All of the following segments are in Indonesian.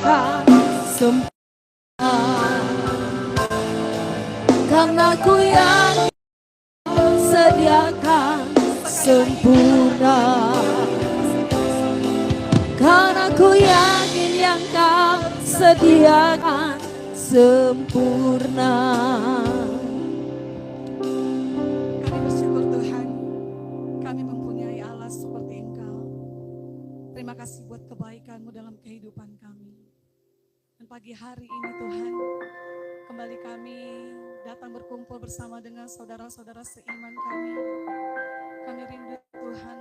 sediakan sempurna, karena ku yang sediakan sempurna, karena ku yakin yang kau sediakan sempurna. Kami bersyukur Tuhan, kami mempunyai Allah seperti Engkau. Terima kasih buat kebaikan-Mu dalam kehidupan kami. Dan pagi hari ini Tuhan, kembali kami datang berkumpul bersama dengan saudara-saudara seiman kami. Kami rindu Tuhan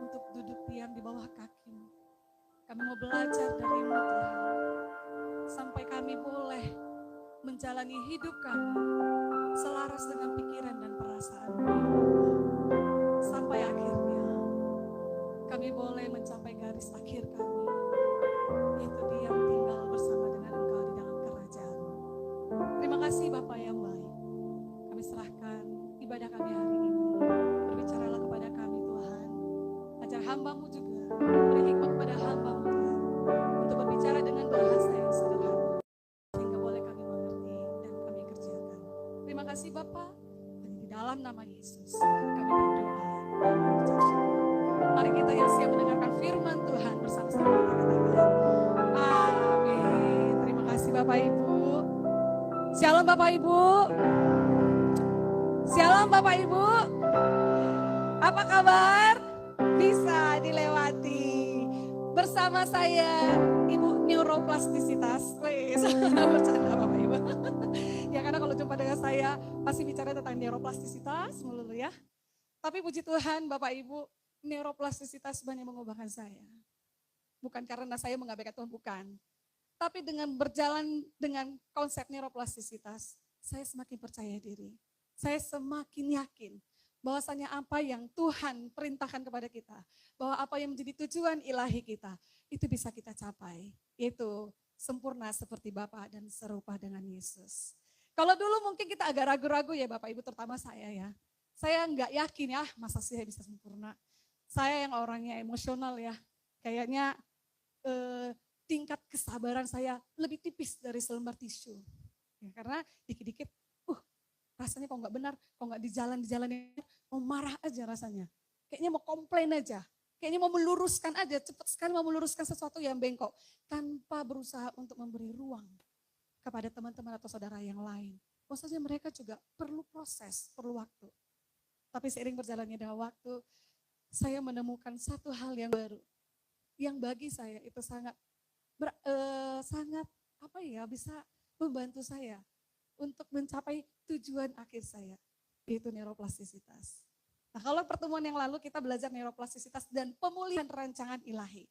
untuk duduk diam di bawah kaki-Mu. Kami mau belajar dari-Mu Tuhan. Sampai kami boleh menjalani hidup kami selaras dengan pikiran dan perasaan-Mu. Sampai akhirnya kami boleh mencapai garis akhir kami, yaitu diam tinggal bersama dengan Engkau di dalam kerajaan-Mu. Terima kasih Bapa yang baik. Kami serahkan ibadah kami hari ini. Berbicaralah kepada kami Tuhan. Ajar hamba-Mu juga, beri hikmat kepada hamba-Mu Tuhan, untuk berbicara dengan bahasa yang sederhana, sehingga boleh kami mengerti dan kami kerjakan. Terima kasih Bapa. Di dalam nama Yesus kami berdoa. Mari kita yang siap mendengarkan firman Tuhan bersama-sama kita katakan amin. Terima kasih Bapak Ibu. Shalom Bapak Ibu. Shalom Bapak Ibu. Apa kabar? Bisa dilewati bersama saya Ibu Neuroplastisitas. Bercanda Bapak Ibu. Ya karena kalau jumpa dengan saya pasti bicara tentang neuroplastisitas melulu ya. Tapi puji Tuhan Bapak Ibu, neuroplastisitas banyak mengubahkan saya. Bukan karena saya mengabaikan Tuhan, bukan. Tapi dengan berjalan dengan konsep neuroplastisitas, saya semakin percaya diri. Saya semakin yakin bahwasanya apa yang Tuhan perintahkan kepada kita, bahwa apa yang menjadi tujuan ilahi kita, itu bisa kita capai. Yaitu sempurna seperti Bapa dan serupa dengan Yesus. Kalau dulu mungkin kita agak ragu-ragu ya Bapak Ibu, terutama saya ya. Saya nggak yakin ya, masa sih saya bisa sempurna. Saya yang orangnya emosional ya, kayaknya tingkat kesabaran saya lebih tipis dari selembar tisu. Ya, karena dikit-dikit, rasanya kok nggak benar, kok nggak di jalan mau marah aja rasanya. Kayaknya mau komplain aja, kayaknya mau meluruskan aja, cepat sekali mau meluruskan sesuatu yang bengkok. Tanpa berusaha untuk memberi ruang kepada teman-teman atau saudara yang lain. Maksudnya mereka juga perlu proses, perlu waktu. Tapi seiring berjalannya dengan waktu, saya menemukan satu hal yang baru. Yang bagi saya itu sangat bisa membantu saya untuk mencapai tujuan akhir saya, yaitu neuroplastisitas. Nah kalau pertemuan yang lalu kita belajar neuroplastisitas dan pemulihan rancangan ilahi.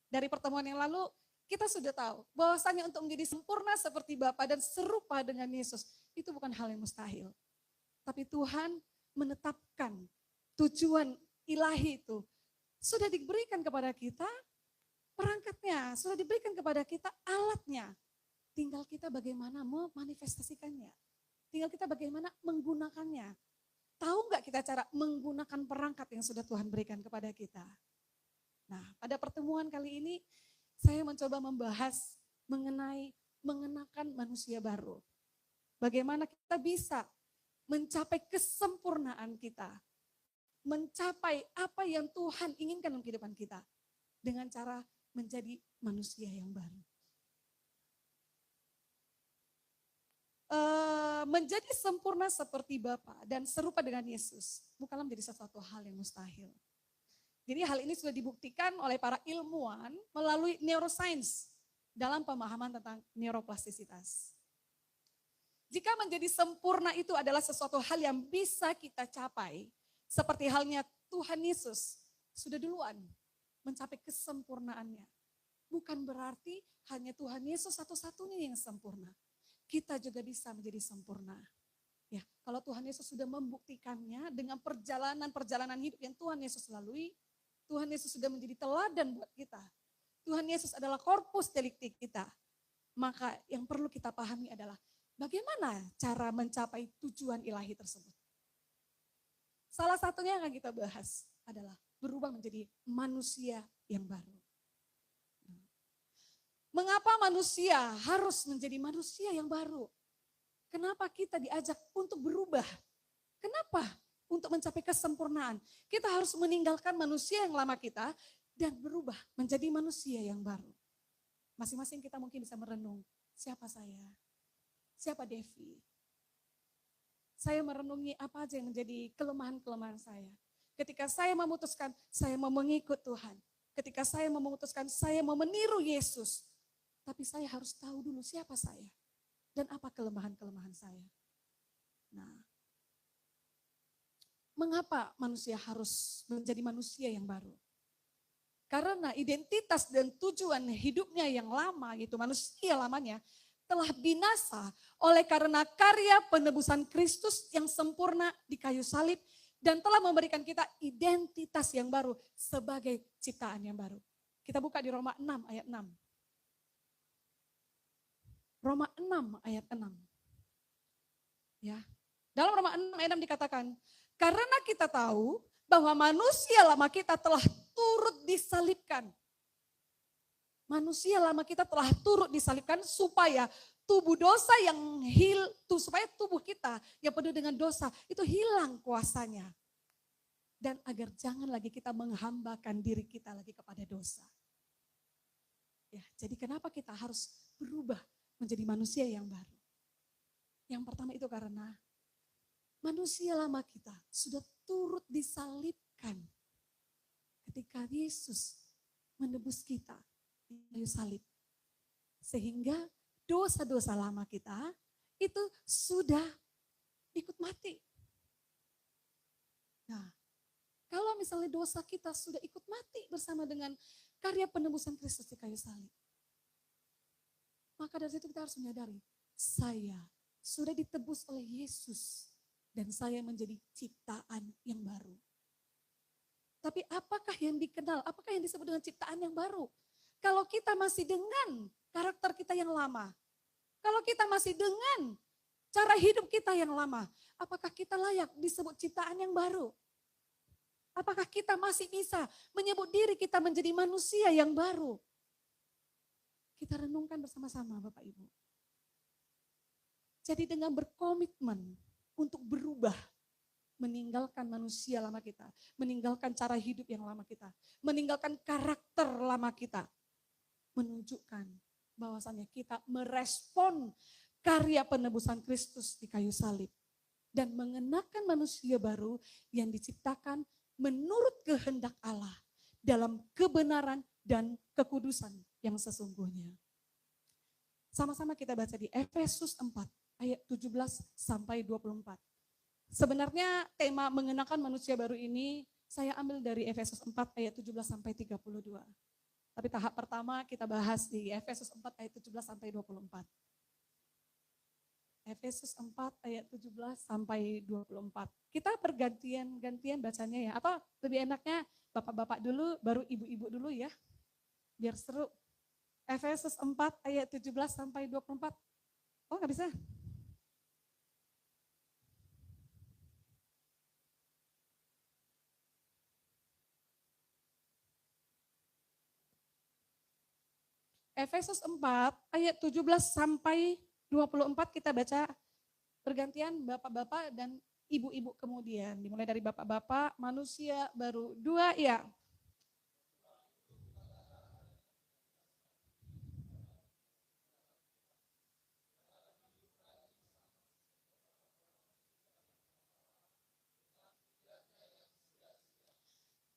Dari pertemuan yang lalu kita sudah tahu bahwasanya untuk menjadi sempurna seperti Bapa dan serupa dengan Yesus, itu bukan hal yang mustahil. Tapi Tuhan menetapkan tujuan ilahi itu sudah diberikan kepada kita perangkatnya, sudah diberikan kepada kita alatnya. Tinggal kita bagaimana memanifestasikannya. Tinggal kita bagaimana menggunakannya. Tahu nggak kita cara menggunakan perangkat yang sudah Tuhan berikan kepada kita? Nah, pada pertemuan kali ini saya mencoba membahas mengenai mengenakan manusia baru. Bagaimana kita bisa mencapai kesempurnaan kita. Mencapai apa yang Tuhan inginkan dalam kehidupan kita. Dengan cara menjadi manusia yang baru. Menjadi sempurna seperti Bapa dan serupa dengan Yesus bukanlah menjadi sesuatu hal yang mustahil. Jadi hal ini sudah dibuktikan oleh para ilmuwan melalui neuroscience dalam pemahaman tentang neuroplastisitas. Jika menjadi sempurna itu adalah sesuatu hal yang bisa kita capai, seperti halnya Tuhan Yesus sudah duluan mencapai kesempurnaannya. Bukan berarti hanya Tuhan Yesus satu-satunya yang sempurna. Kita juga bisa menjadi sempurna. Ya, kalau Tuhan Yesus sudah membuktikannya dengan perjalanan hidup yang Tuhan Yesus lalui, Tuhan Yesus sudah menjadi teladan buat kita. Tuhan Yesus adalah korpus delikti kita. Maka yang perlu kita pahami adalah bagaimana cara mencapai tujuan ilahi tersebut. Salah satunya yang akan kita bahas adalah berubah menjadi manusia yang baru. Mengapa manusia harus menjadi manusia yang baru? Kenapa kita diajak untuk berubah? Kenapa? Untuk mencapai kesempurnaan. Kita harus meninggalkan manusia yang lama kita dan berubah menjadi manusia yang baru. Masing-masing kita mungkin bisa merenung, siapa saya? Siapa Devi? Saya merenungi apa aja yang menjadi kelemahan-kelemahan saya. Ketika saya memutuskan, saya mau mengikut Tuhan. Ketika saya memutuskan, saya mau meniru Yesus. Tapi saya harus tahu dulu siapa saya. Dan apa kelemahan-kelemahan saya. Nah, mengapa manusia harus menjadi manusia yang baru? Karena identitas dan tujuan hidupnya yang lama, yaitu manusia lamanya, telah binasa oleh karena karya penebusan Kristus yang sempurna di kayu salib dan telah memberikan kita identitas yang baru sebagai ciptaan yang baru. Kita buka di Roma 6 ayat 6. Roma 6 ayat 6. Ya. Dalam Roma 6 ayat 6 dikatakan, karena kita tahu bahwa manusia lama kita telah turut disalibkan. Manusia lama kita telah turut disalibkan supaya tubuh dosa yang supaya tubuh kita yang penuh dengan dosa itu hilang kuasanya. Dan agar jangan lagi kita menghambakan diri kita lagi kepada dosa. Ya, jadi kenapa kita harus berubah menjadi manusia yang baru? Yang pertama itu karena manusia lama kita sudah turut disalibkan ketika Yesus menebus kita di kayu salib. Sehingga dosa-dosa lama kita itu sudah ikut mati. Nah, kalau misalnya dosa kita sudah ikut mati bersama dengan karya penebusan Kristus di kayu salib, maka dari situ kita harus menyadari, saya sudah ditebus oleh Yesus dan saya menjadi ciptaan yang baru. Tapi apakah yang dikenal, apakah yang disebut dengan ciptaan yang baru? Kalau kita masih dengan karakter kita yang lama, kalau kita masih dengan cara hidup kita yang lama, apakah kita layak disebut ciptaan yang baru? Apakah kita masih bisa menyebut diri kita menjadi manusia yang baru? Kita renungkan bersama-sama Bapak Ibu. Jadi dengan berkomitmen untuk berubah, meninggalkan manusia lama kita, meninggalkan cara hidup yang lama kita, meninggalkan karakter lama kita, menunjukkan bahwasannya kita merespon karya penebusan Kristus di kayu salib dan mengenakan manusia baru yang diciptakan menurut kehendak Allah dalam kebenaran dan kekudusan yang sesungguhnya. Sama-sama kita baca di Efesus 4 ayat 17 sampai 24. Sebenarnya tema mengenakan manusia baru ini saya ambil dari Efesus 4 ayat 17 sampai 32. Tapi tahap pertama kita bahas di Efesus 4 ayat 17 sampai 24. Efesus 4 ayat 17 sampai 24. Kita bergantian bacanya ya. Atau lebih enaknya bapak-bapak dulu baru ibu-ibu dulu ya. Biar seru. Efesus 4 ayat 17 sampai 24. Oh nggak bisa? Efesus 4 ayat 17 sampai 24 kita baca bergantian bapak-bapak dan ibu-ibu kemudian. Dimulai dari bapak-bapak, manusia baru 2 ya.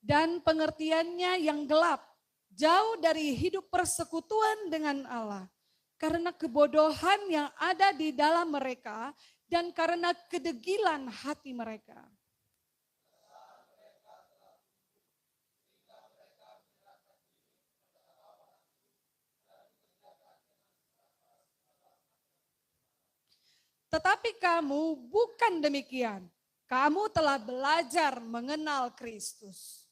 Dan pengertiannya yang gelap, jauh dari hidup persekutuan dengan Allah. Karena kebodohan yang ada di dalam mereka dan karena kedegilan hati mereka. Tetapi kamu bukan demikian. Kamu telah belajar mengenal Kristus.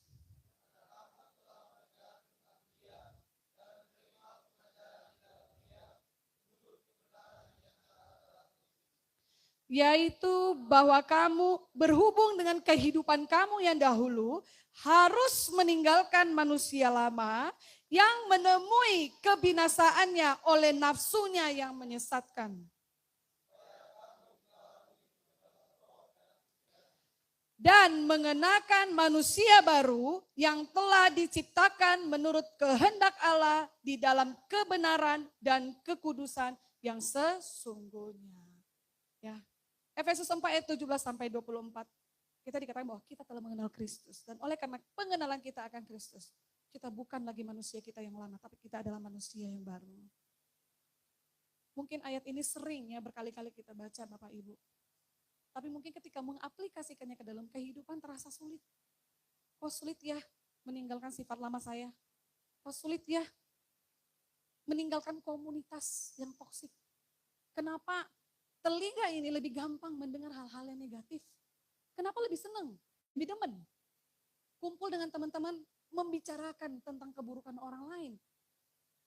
Yaitu bahwa kamu berhubung dengan kehidupan kamu yang dahulu harus meninggalkan manusia lama yang menemui kebinasaannya oleh nafsunya yang menyesatkan. Dan mengenakan manusia baru yang telah diciptakan menurut kehendak Allah di dalam kebenaran dan kekudusan yang sesungguhnya. Ya. Efesus 4 ayat 17 sampai 24. Kita dikatakan bahwa kita telah mengenal Kristus. Dan oleh karena pengenalan kita akan Kristus, kita bukan lagi manusia kita yang lama, tapi kita adalah manusia yang baru. Mungkin ayat ini sering ya berkali-kali kita baca Bapak Ibu. Tapi mungkin ketika mengaplikasikannya ke dalam kehidupan terasa sulit. Kok sulit ya meninggalkan sifat lama saya? Kok sulit ya meninggalkan komunitas yang toksik? Kenapa telinga ini lebih gampang mendengar hal-hal yang negatif? Kenapa lebih senang, lebih demen? Kumpul dengan teman-teman membicarakan tentang keburukan orang lain.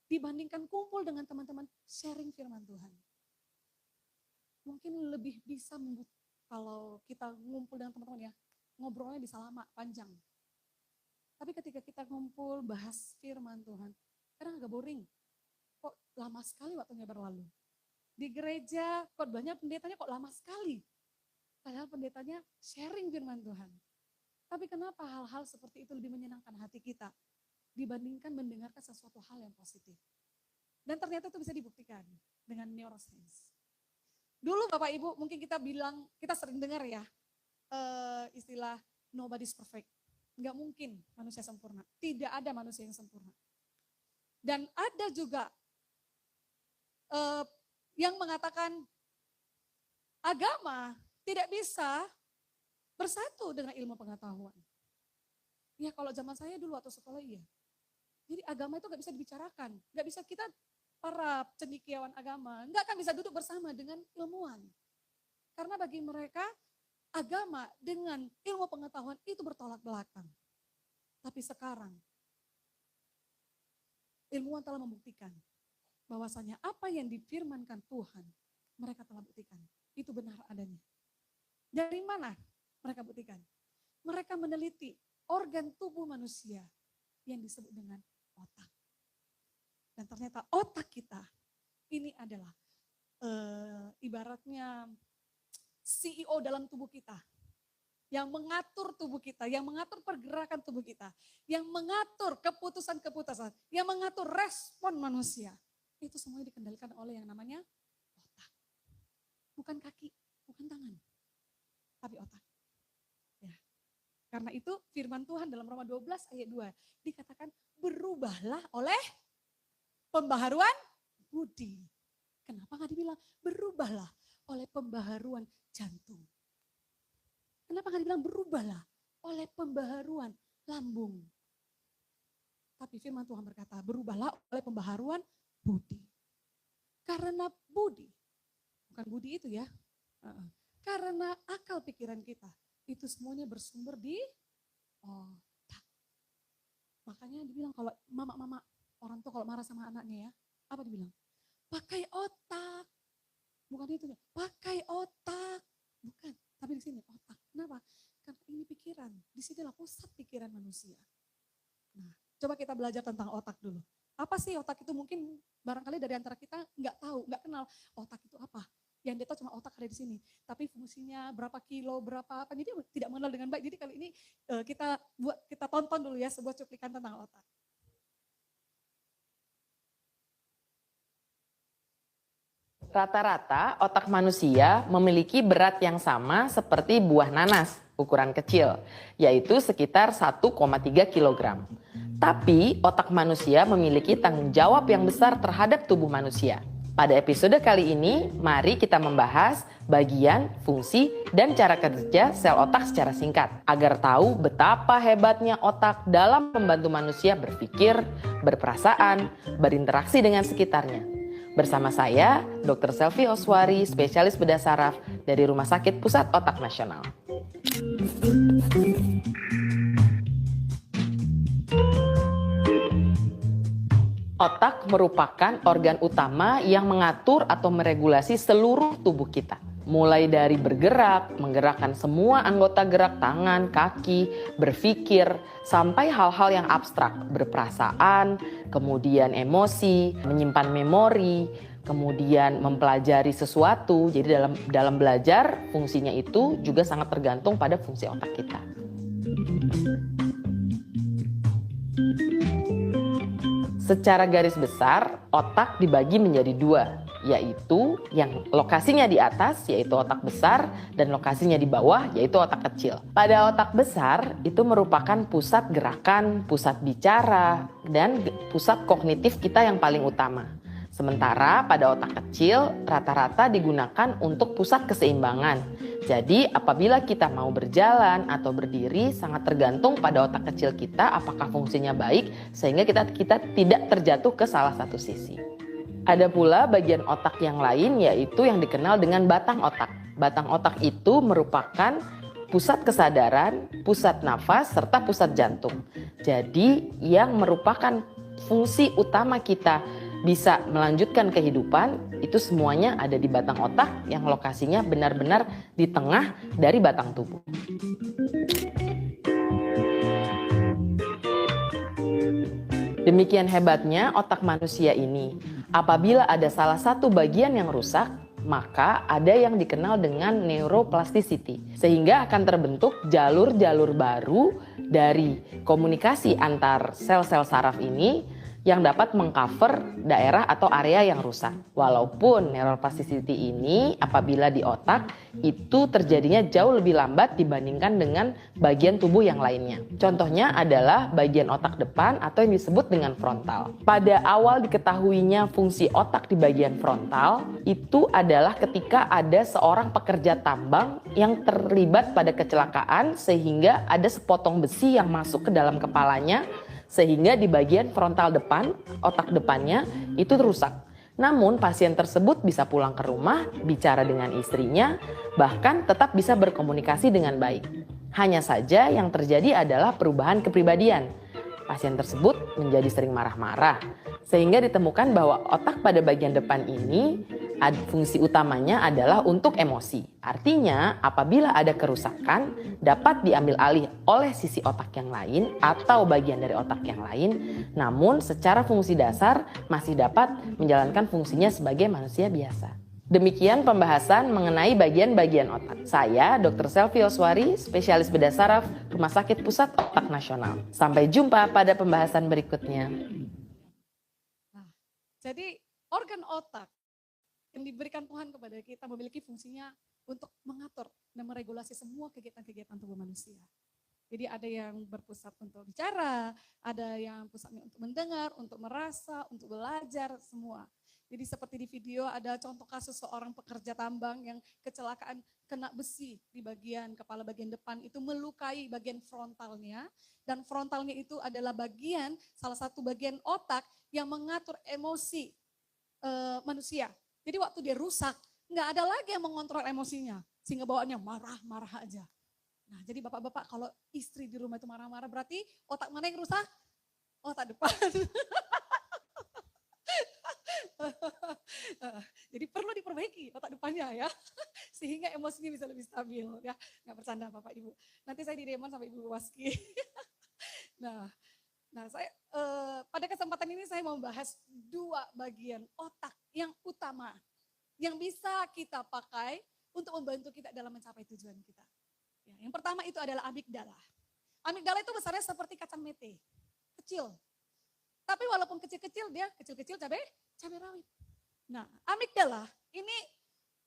Dibandingkan kumpul dengan teman-teman sharing firman Tuhan. Mungkin lebih bisa kalau kita ngumpul dengan teman-teman ya, ngobrolnya bisa lama, panjang. Tapi ketika kita ngumpul bahas firman Tuhan, kadang agak boring. Kok lama sekali waktunya berlalu. Di gereja khotbahnya pendetanya kok lama sekali. Padahal pendetanya sharing firman Tuhan. Tapi kenapa hal-hal seperti itu lebih menyenangkan hati kita dibandingkan mendengarkan sesuatu hal yang positif. Dan ternyata itu bisa dibuktikan dengan neuroscience. Dulu Bapak Ibu mungkin kita sering dengar ya istilah nobody's perfect. Enggak mungkin manusia sempurna. Tidak ada manusia yang sempurna. Dan ada juga yang mengatakan agama tidak bisa bersatu dengan ilmu pengetahuan. Ya kalau zaman saya dulu waktu sekolah iya. Jadi agama itu gak bisa dibicarakan. Gak bisa kita para cendekiawan agama gak akan bisa duduk bersama dengan ilmuwan. Karena bagi mereka agama dengan ilmu pengetahuan itu bertolak belakang. Tapi sekarang ilmuwan telah membuktikan bahwasanya apa yang difirmankan Tuhan mereka telah buktikan. Itu benar adanya. Dari mana mereka buktikan? Mereka meneliti organ tubuh manusia yang disebut dengan otak. Dan ternyata otak kita ini adalah ibaratnya CEO dalam tubuh kita. Yang mengatur tubuh kita, yang mengatur pergerakan tubuh kita. Yang mengatur keputusan-keputusan, yang mengatur respon manusia. Itu semuanya dikendalikan oleh yang namanya otak. Bukan kaki, bukan tangan, tapi otak. Ya. Karena itu firman Tuhan dalam Roma 12 ayat 2 dikatakan berubahlah oleh pembaharuan budi. Kenapa nggak dibilang berubahlah oleh pembaharuan jantung? Kenapa nggak dibilang berubahlah oleh pembaharuan lambung? Tapi firman Tuhan berkata berubahlah oleh pembaharuan budi. Karena budi, bukan budi itu ya. Karena akal pikiran kita itu semuanya bersumber di otak. Makanya dibilang kalau mama-mama orang tua kalau marah sama anaknya ya, apa dibilang? Pakai otak. Bukan itu, pakai otak. Bukan, tapi di sini otak. Kenapa? Karena ini pikiran. Di sinilah pusat pikiran manusia. Nah, coba kita belajar tentang otak dulu. Apa sih otak itu? Mungkin barangkali dari antara kita nggak tahu, nggak kenal otak itu apa. Yang dia tahu cuma otak ada di sini. Tapi fungsinya berapa kilo, berapa apa. Jadi tidak mengenal dengan baik. Jadi kali ini kita tonton dulu ya sebuah cuplikan tentang otak. Rata-rata otak manusia memiliki berat yang sama seperti buah nanas, ukuran kecil, yaitu sekitar 1,3 kg. Tapi otak manusia memiliki tanggung jawab yang besar terhadap tubuh manusia. Pada episode kali ini, mari kita membahas bagian, fungsi, dan cara kerja sel otak secara singkat. Agar tahu betapa hebatnya otak dalam membantu manusia berpikir, berperasaan, berinteraksi dengan sekitarnya. Bersama saya, Dr. Selvi Oswari, spesialis bedah saraf dari Rumah Sakit Pusat Otak Nasional. Otak merupakan organ utama yang mengatur atau meregulasi seluruh tubuh kita. Mulai dari bergerak, menggerakkan semua anggota gerak tangan, kaki, berpikir, sampai hal-hal yang abstrak, berperasaan, kemudian emosi, menyimpan memori, kemudian mempelajari sesuatu. Jadi dalam belajar fungsinya itu juga sangat tergantung pada fungsi otak kita. Secara garis besar, otak dibagi menjadi dua, yaitu yang lokasinya di atas, yaitu otak besar, dan lokasinya di bawah, yaitu otak kecil. Pada otak besar, itu merupakan pusat gerakan, pusat bicara, dan pusat kognitif kita yang paling utama. Sementara pada otak kecil, rata-rata digunakan untuk pusat keseimbangan. Jadi apabila kita mau berjalan atau berdiri sangat tergantung pada otak kecil kita apakah fungsinya baik sehingga kita tidak terjatuh ke salah satu sisi. Ada pula bagian otak yang lain yaitu yang dikenal dengan batang otak. Batang otak itu merupakan pusat kesadaran, pusat nafas, serta pusat jantung. Jadi yang merupakan fungsi utama kita bisa melanjutkan kehidupan, itu semuanya ada di batang otak yang lokasinya benar-benar di tengah dari batang tubuh. Demikian hebatnya otak manusia ini. Apabila ada salah satu bagian yang rusak, maka ada yang dikenal dengan neuroplasticity. Sehingga akan terbentuk jalur-jalur baru dari komunikasi antar sel-sel saraf ini yang dapat mengcover daerah atau area yang rusak. Walaupun neuroplasticity ini apabila di otak itu terjadinya jauh lebih lambat dibandingkan dengan bagian tubuh yang lainnya. Contohnya adalah bagian otak depan atau yang disebut dengan frontal. Pada awal diketahuinya fungsi otak di bagian frontal itu adalah ketika ada seorang pekerja tambang yang terlibat pada kecelakaan sehingga ada sepotong besi yang masuk ke dalam kepalanya sehingga di bagian frontal depan, otak depannya itu rusak. Namun pasien tersebut bisa pulang ke rumah, bicara dengan istrinya, bahkan tetap bisa berkomunikasi dengan baik. Hanya saja yang terjadi adalah perubahan kepribadian. Pasien tersebut menjadi sering marah-marah, sehingga ditemukan bahwa otak pada bagian depan ini fungsi utamanya adalah untuk emosi. Artinya apabila ada kerusakan dapat diambil alih oleh sisi otak yang lain atau bagian dari otak yang lain, namun secara fungsi dasar masih dapat menjalankan fungsinya sebagai manusia biasa. Demikian pembahasan mengenai bagian-bagian otak. Saya Dr. Selvi Oswari, spesialis bedah saraf, Rumah Sakit Pusat Otak Nasional. Sampai jumpa pada pembahasan berikutnya. Nah, jadi organ otak yang diberikan Tuhan kepada kita memiliki fungsinya untuk mengatur dan meregulasi semua kegiatan-kegiatan tubuh manusia. Jadi ada yang berpusat untuk bicara, ada yang pusatnya untuk mendengar, untuk merasa, untuk belajar, semua. Jadi seperti di video ada contoh kasus seorang pekerja tambang yang kecelakaan kena besi di bagian kepala bagian depan itu melukai bagian frontalnya. Dan frontalnya itu adalah salah satu bagian otak yang mengatur emosi manusia. Jadi waktu dia rusak, nggak ada lagi yang mengontrol emosinya. Sehingga bawaannya marah-marah aja. Nah jadi bapak-bapak kalau istri di rumah itu marah-marah berarti otak mana yang rusak? Otak depan. Jadi perlu diperbaiki otak depannya ya, sehingga emosinya bisa lebih stabil ya. Nggak bercanda Bapak Ibu. Nanti saya didemon sama Ibu Waski. Nah saya pada kesempatan ini saya mau membahas dua bagian otak yang utama yang bisa kita pakai untuk membantu kita dalam mencapai tujuan kita. Ya, yang pertama itu adalah amigdala. Amigdala itu besarnya seperti kacang mete, kecil. Tapi walaupun kecil-kecil dia kecil-kecil cabai rawit. Nah, amigdala ini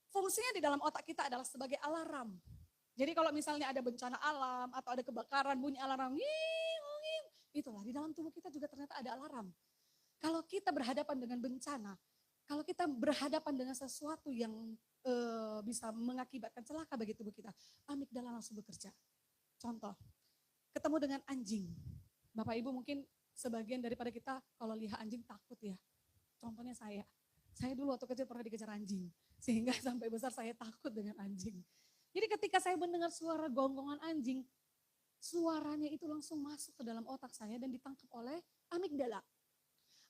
fungsinya di dalam otak kita adalah sebagai alarm. Jadi kalau misalnya ada bencana alam atau ada kebakaran bunyi alarm, itulah di dalam tubuh kita juga ternyata ada alarm. Kalau kita berhadapan dengan bencana, kalau kita berhadapan dengan sesuatu yang bisa mengakibatkan celaka bagi tubuh kita, amigdala langsung bekerja. Contoh, ketemu dengan anjing. Bapak Ibu mungkin sebagian daripada kita kalau lihat anjing takut ya. Contohnya saya dulu waktu kecil pernah dikejar anjing. Sehingga sampai besar saya takut dengan anjing. Jadi ketika saya mendengar suara gonggongan anjing, suaranya itu langsung masuk ke dalam otak saya dan ditangkap oleh amigdala.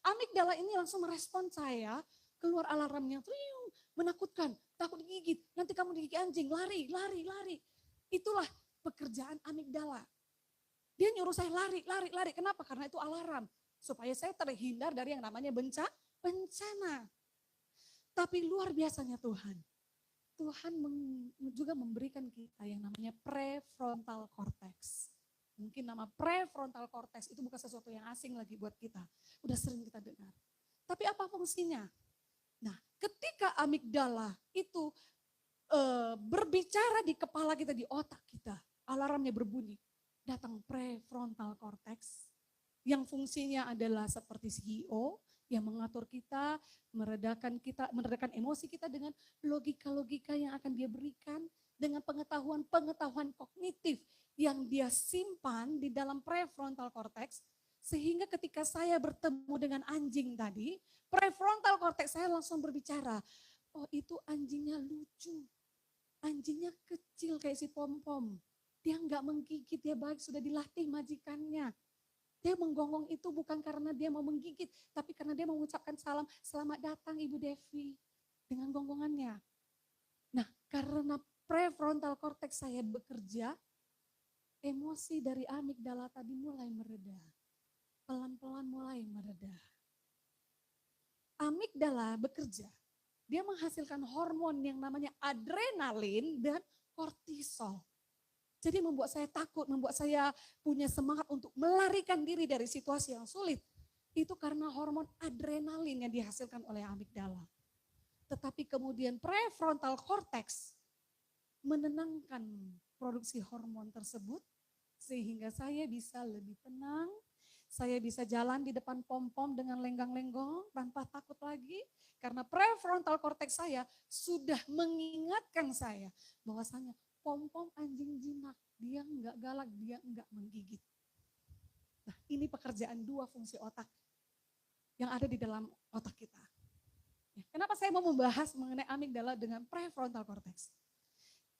Amigdala ini langsung merespon saya, keluar alarmnya, menakutkan, takut digigit, nanti kamu digigit anjing, lari. Itulah pekerjaan amigdala. Dia nyuruh saya lari. Kenapa? Karena itu alarm. supaya saya terhindar dari yang namanya bencana. Tapi luar biasanya Tuhan. Tuhan juga memberikan kita yang namanya prefrontal cortex. Mungkin nama prefrontal cortex itu bukan sesuatu yang asing lagi buat kita. Udah sering kita dengar. Tapi apa fungsinya? Nah, ketika amigdala itu berbicara di kepala kita, di otak kita, alarmnya berbunyi, datang prefrontal cortex yang fungsinya adalah seperti CEO yang mengatur kita, meredakan emosi kita dengan logika-logika yang akan dia berikan, dengan pengetahuan-pengetahuan kognitif yang dia simpan di dalam prefrontal cortex, sehingga ketika saya bertemu dengan anjing tadi, prefrontal cortex saya langsung berbicara, oh itu anjingnya lucu, anjingnya kecil kayak si pom-pom, dia nggak menggigit, dia baik, sudah dilatih majikannya. Dia menggonggong itu bukan karena dia mau menggigit, tapi karena dia mengucapkan salam, selamat datang Ibu Devi, dengan gonggongannya. Nah, karena prefrontal cortex saya bekerja, emosi dari amigdala tadi mulai mereda. Pelan-pelan mulai mereda. Amigdala bekerja, dia menghasilkan hormon yang namanya adrenalin dan kortisol. Jadi membuat saya takut, membuat saya punya semangat untuk melarikan diri dari situasi yang sulit. Itu karena hormon adrenalin yang dihasilkan oleh amigdala. Tetapi kemudian prefrontal cortex menenangkan produksi hormon tersebut sehingga saya bisa lebih tenang, saya bisa jalan di depan pom-pom dengan lenggang-lenggong tanpa takut lagi karena prefrontal cortex saya sudah mengingatkan saya bahwasanya pom-pom anjing jinak, dia enggak galak, dia enggak menggigit. Nah, ini pekerjaan dua fungsi otak yang ada di dalam otak kita. Ya, kenapa saya mau membahas mengenai amigdala dengan prefrontal cortex?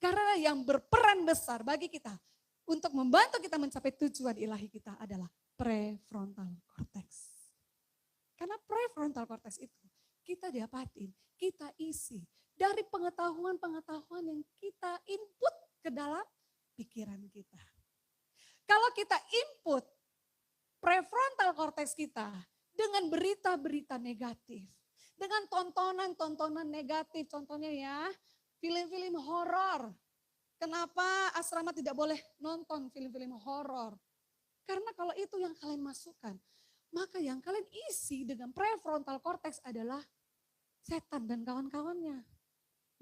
Karena yang berperan besar bagi kita untuk membantu kita mencapai tujuan ilahi kita adalah prefrontal cortex. Karena prefrontal cortex itu kita dapatin, kita isi dari pengetahuan-pengetahuan yang kita input ke dalam pikiran kita. Kalau kita input prefrontal cortex kita dengan berita-berita negatif, dengan tontonan-tontonan negatif, contohnya ya, film-film horor. Kenapa asrama tidak boleh nonton film-film horor? Karena kalau itu yang kalian masukkan, maka yang kalian isi dengan prefrontal cortex adalah setan dan kawan-kawannya.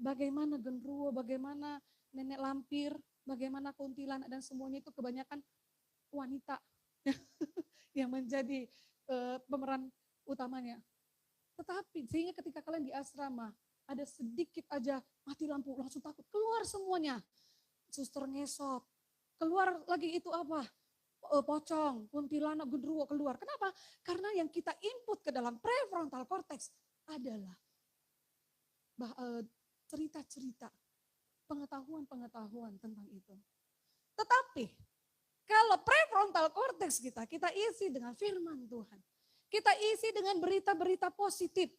Bagaimana genderuwo, bagaimana nenek lampir, bagaimana kuntilanak dan semuanya itu kebanyakan wanita yang menjadi pemeran utamanya. Tetapi sehingga ketika kalian di asrama ada sedikit aja mati lampu langsung takut, keluar semuanya. Suster ngesot, keluar lagi itu apa? Pocong, kuntilanak, genderuwo keluar. Kenapa? Karena yang kita input ke dalam prefrontal cortex adalah cerita-cerita, pengetahuan-pengetahuan tentang itu. Tetapi kalau prefrontal cortex kita isi dengan firman Tuhan. Kita isi dengan berita-berita positif.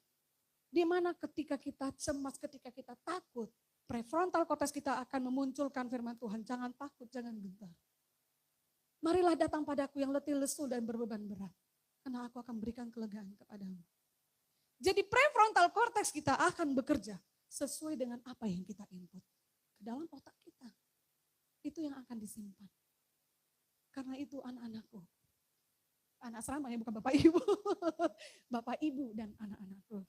Di mana ketika kita cemas, ketika kita takut, prefrontal cortex kita akan memunculkan firman Tuhan. Jangan takut, jangan gentar. Marilah datang padaku yang letih lesu dan berbeban berat. Karena aku akan berikan kelegaan kepadamu. Jadi prefrontal cortex kita akan bekerja sesuai dengan apa yang kita input ke dalam otak kita. Itu yang akan disimpan. Karena itu anak-anakku. Anak asrama ya, bukan bapak ibu. Bapak ibu dan anak-anakku.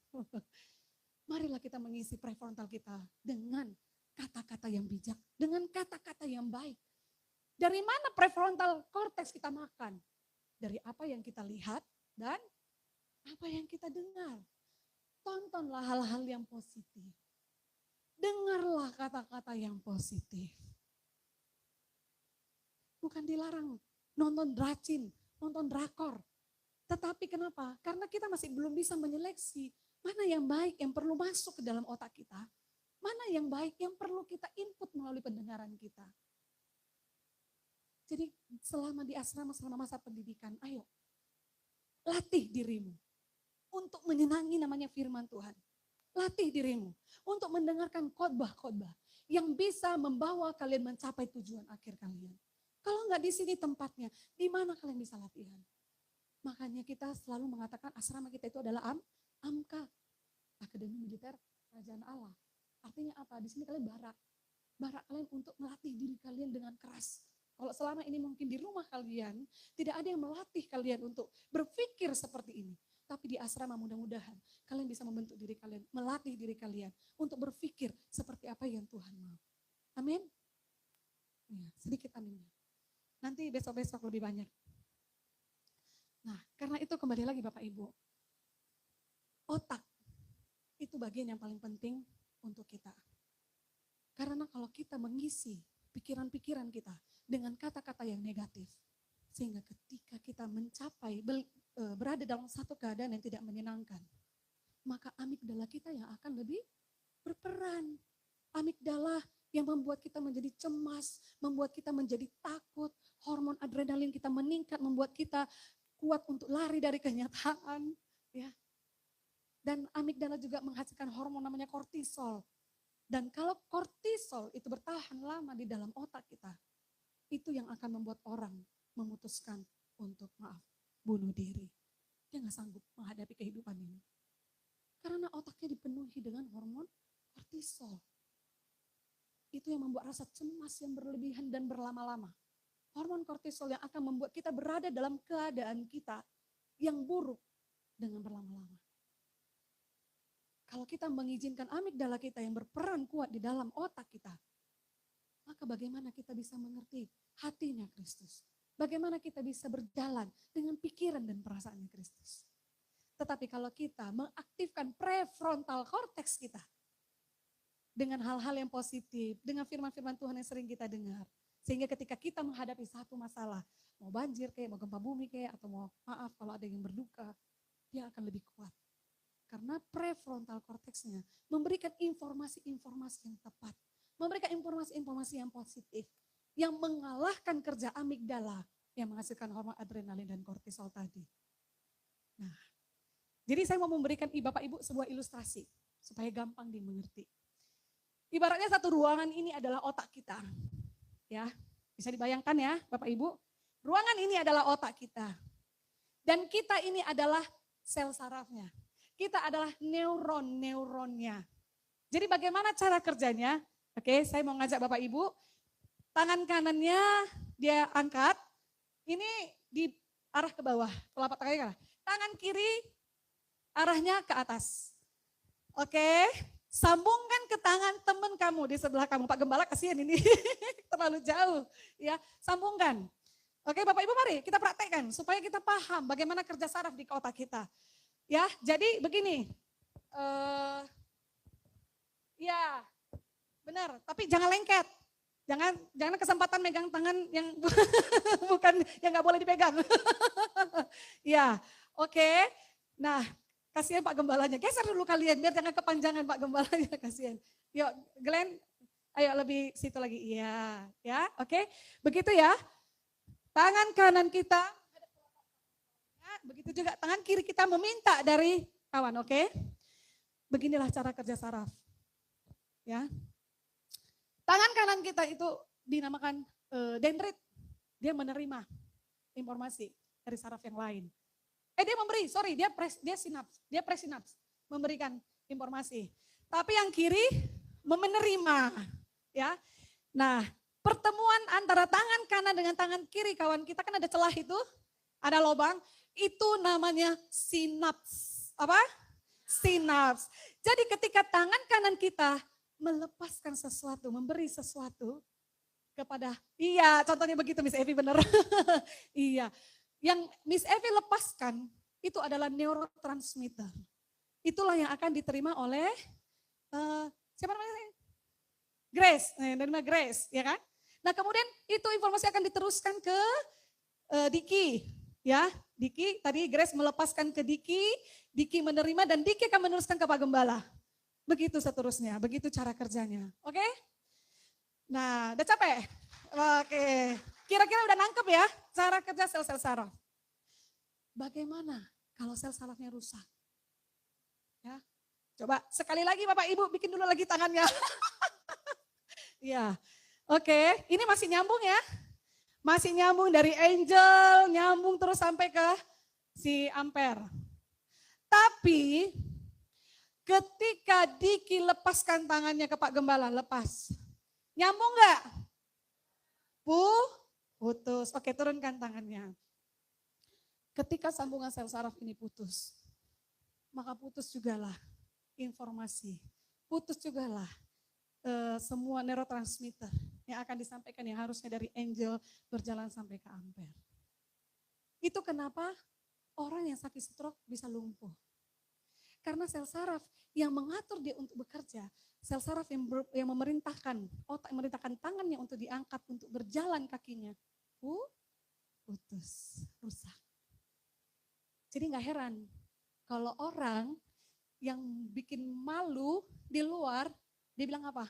Marilah kita mengisi prefrontal kita dengan kata-kata yang bijak. Dengan kata-kata yang baik. Dari mana prefrontal cortex kita makan? Dari apa yang kita lihat dan apa yang kita dengar. Tontonlah hal-hal yang positif. Dengarlah kata-kata yang positif. Bukan dilarang nonton dracin, nonton drakor. Tetapi kenapa? Karena kita masih belum bisa menyeleksi mana yang baik yang perlu masuk ke dalam otak kita. Mana yang baik yang perlu kita input melalui pendengaran kita. Jadi selama di asrama, selama masa pendidikan, ayo latih dirimu untuk menyenangi namanya firman Tuhan. Latih dirimu untuk mendengarkan khotbah-khotbah yang bisa membawa kalian mencapai tujuan akhir kalian. Kalau enggak di sini tempatnya, di mana kalian bisa latihan? Makanya kita selalu mengatakan asrama kita itu adalah AMKA, Akademi Militer Kerajaan Allah. Artinya apa? Di sini kalian barak kalian untuk melatih diri kalian dengan keras. Kalau selama ini mungkin di rumah kalian, tidak ada yang melatih kalian untuk berpikir seperti ini. Tapi di asrama mudah-mudahan kalian bisa membentuk diri kalian, melatih diri kalian untuk berpikir seperti apa yang Tuhan mau. Amin? Ya, sedikit amin. Nanti besok-besok lebih banyak. Nah, karena itu kembali lagi Bapak Ibu. Otak itu bagian yang paling penting untuk kita. Karena kalau kita mengisi pikiran-pikiran kita dengan kata-kata yang negatif, sehingga ketika kita mencapai, berada dalam satu keadaan yang tidak menyenangkan, maka amigdala kita yang akan lebih berperan. Amigdala yang membuat kita menjadi cemas, membuat kita menjadi takut, hormon adrenalin kita meningkat, membuat kita kuat untuk lari dari kenyataan. Ya. Dan amigdala juga menghasilkan hormon namanya kortisol. Dan kalau kortisol itu bertahan lama di dalam otak kita, itu yang akan membuat orang memutuskan untuk bunuh diri. Dia nggak sanggup menghadapi kehidupan ini. Karena otaknya dipenuhi dengan hormon kortisol. Itu yang membuat rasa cemas yang berlebihan dan berlama-lama. Hormon kortisol yang akan membuat kita berada dalam keadaan kita yang buruk dengan berlama-lama. Kalau kita mengizinkan amigdala kita yang berperan kuat di dalam otak kita, maka bagaimana kita bisa mengerti hatinya Kristus? Bagaimana kita bisa berjalan dengan pikiran dan perasaannya Kristus? Tetapi kalau kita mengaktifkan prefrontal cortex kita dengan hal-hal yang positif, dengan firman-firman Tuhan yang sering kita dengar, sehingga ketika kita menghadapi satu masalah, mau banjir kayak, mau gempa bumi kayak, atau mau maaf kalau ada yang berduka, dia akan lebih kuat. Karena prefrontal cortex-nya memberikan informasi-informasi yang tepat, memberikan informasi-informasi yang positif, yang mengalahkan kerja amigdala yang menghasilkan hormon adrenalin dan kortisol tadi. Nah, jadi saya mau memberikan Bapak Ibu sebuah ilustrasi supaya gampang dimengerti. Ibaratnya satu ruangan ini adalah otak kita. Ya, bisa dibayangkan ya Bapak Ibu, ruangan ini adalah otak kita. Dan kita ini adalah sel sarafnya. Kita adalah neuronnya. Jadi bagaimana cara kerjanya? Oke, saya mau ngajak Bapak Ibu, tangan kanannya dia angkat, ini di arah ke bawah, telapak tangannya kan. Tangan kiri arahnya ke atas. Oke, sambungkan ke tangan teman kamu di sebelah kamu. Pak Gembala kasihan ini, terlalu jauh. Ya, sambungkan. Oke, Bapak Ibu mari kita praktekkan supaya kita paham bagaimana kerja saraf di otak kita. Ya, jadi begini. Ya, benar. Tapi jangan lengket. Jangan kesempatan megang tangan yang bukan yang nggak boleh dipegang. Ya, oke. Nah, kasihan Pak Gembalanya. Geser dulu kalian biar jangan kepanjangan Pak Gembalanya, kasihan. Yuk, Glenn, ayo lebih situ lagi. Iya, ya, oke. Begitu ya. Tangan kanan kita, begitu juga tangan kiri kita meminta dari kawan, oke? Beginilah cara kerja saraf. Ya. Tangan kanan kita itu dinamakan dendrit. Dia menerima informasi dari saraf yang lain. Dia presinaps, memberikan informasi. Tapi yang kiri menerima, ya. Nah, pertemuan antara tangan kanan dengan tangan kiri kawan kita kan ada celah itu, ada lubang, itu namanya sinaps. Apa? Sinaps. Jadi ketika tangan kanan kita melepaskan sesuatu, memberi sesuatu kepada, iya contohnya begitu Miss Evi benar. Iya, yang Miss Evi lepaskan itu adalah neurotransmitter. Itulah yang akan diterima oleh siapa namanya? Grace, Grace, ya kan? Nah kemudian itu informasi akan diteruskan ke Diki, ya. Diki, tadi Grace melepaskan ke Diki menerima dan Diki akan meneruskan ke Pak Gembala. Begitu seterusnya, begitu cara kerjanya. Oke? Nah, udah capek? Oke. Kira-kira udah nangkep ya cara kerja sel-sel saraf. Bagaimana kalau sel sarafnya rusak? Ya. Coba sekali lagi Bapak Ibu bikin dulu lagi tangannya. Ya. Oke, ini masih nyambung ya. Masih nyambung dari angel, nyambung terus sampai ke si ampere. Tapi ketika Diki lepaskan tangannya ke Pak Gembala, lepas. Nyambung nggak? Putus. Oke, turunkan tangannya. Ketika sambungan sel saraf ini putus, maka putus jugalah informasi. Putus jugalah semua neurotransmitter yang akan disampaikan yang harusnya dari angel berjalan sampai ke ampere. Itu kenapa orang yang sakit stroke bisa lumpuh. Karena sel saraf yang mengatur dia untuk bekerja, sel saraf yang memerintahkan otak, memerintahkan tangannya untuk diangkat, untuk berjalan kakinya, putus, rusak. Jadi nggak heran kalau orang yang bikin malu di luar, dia bilang apa?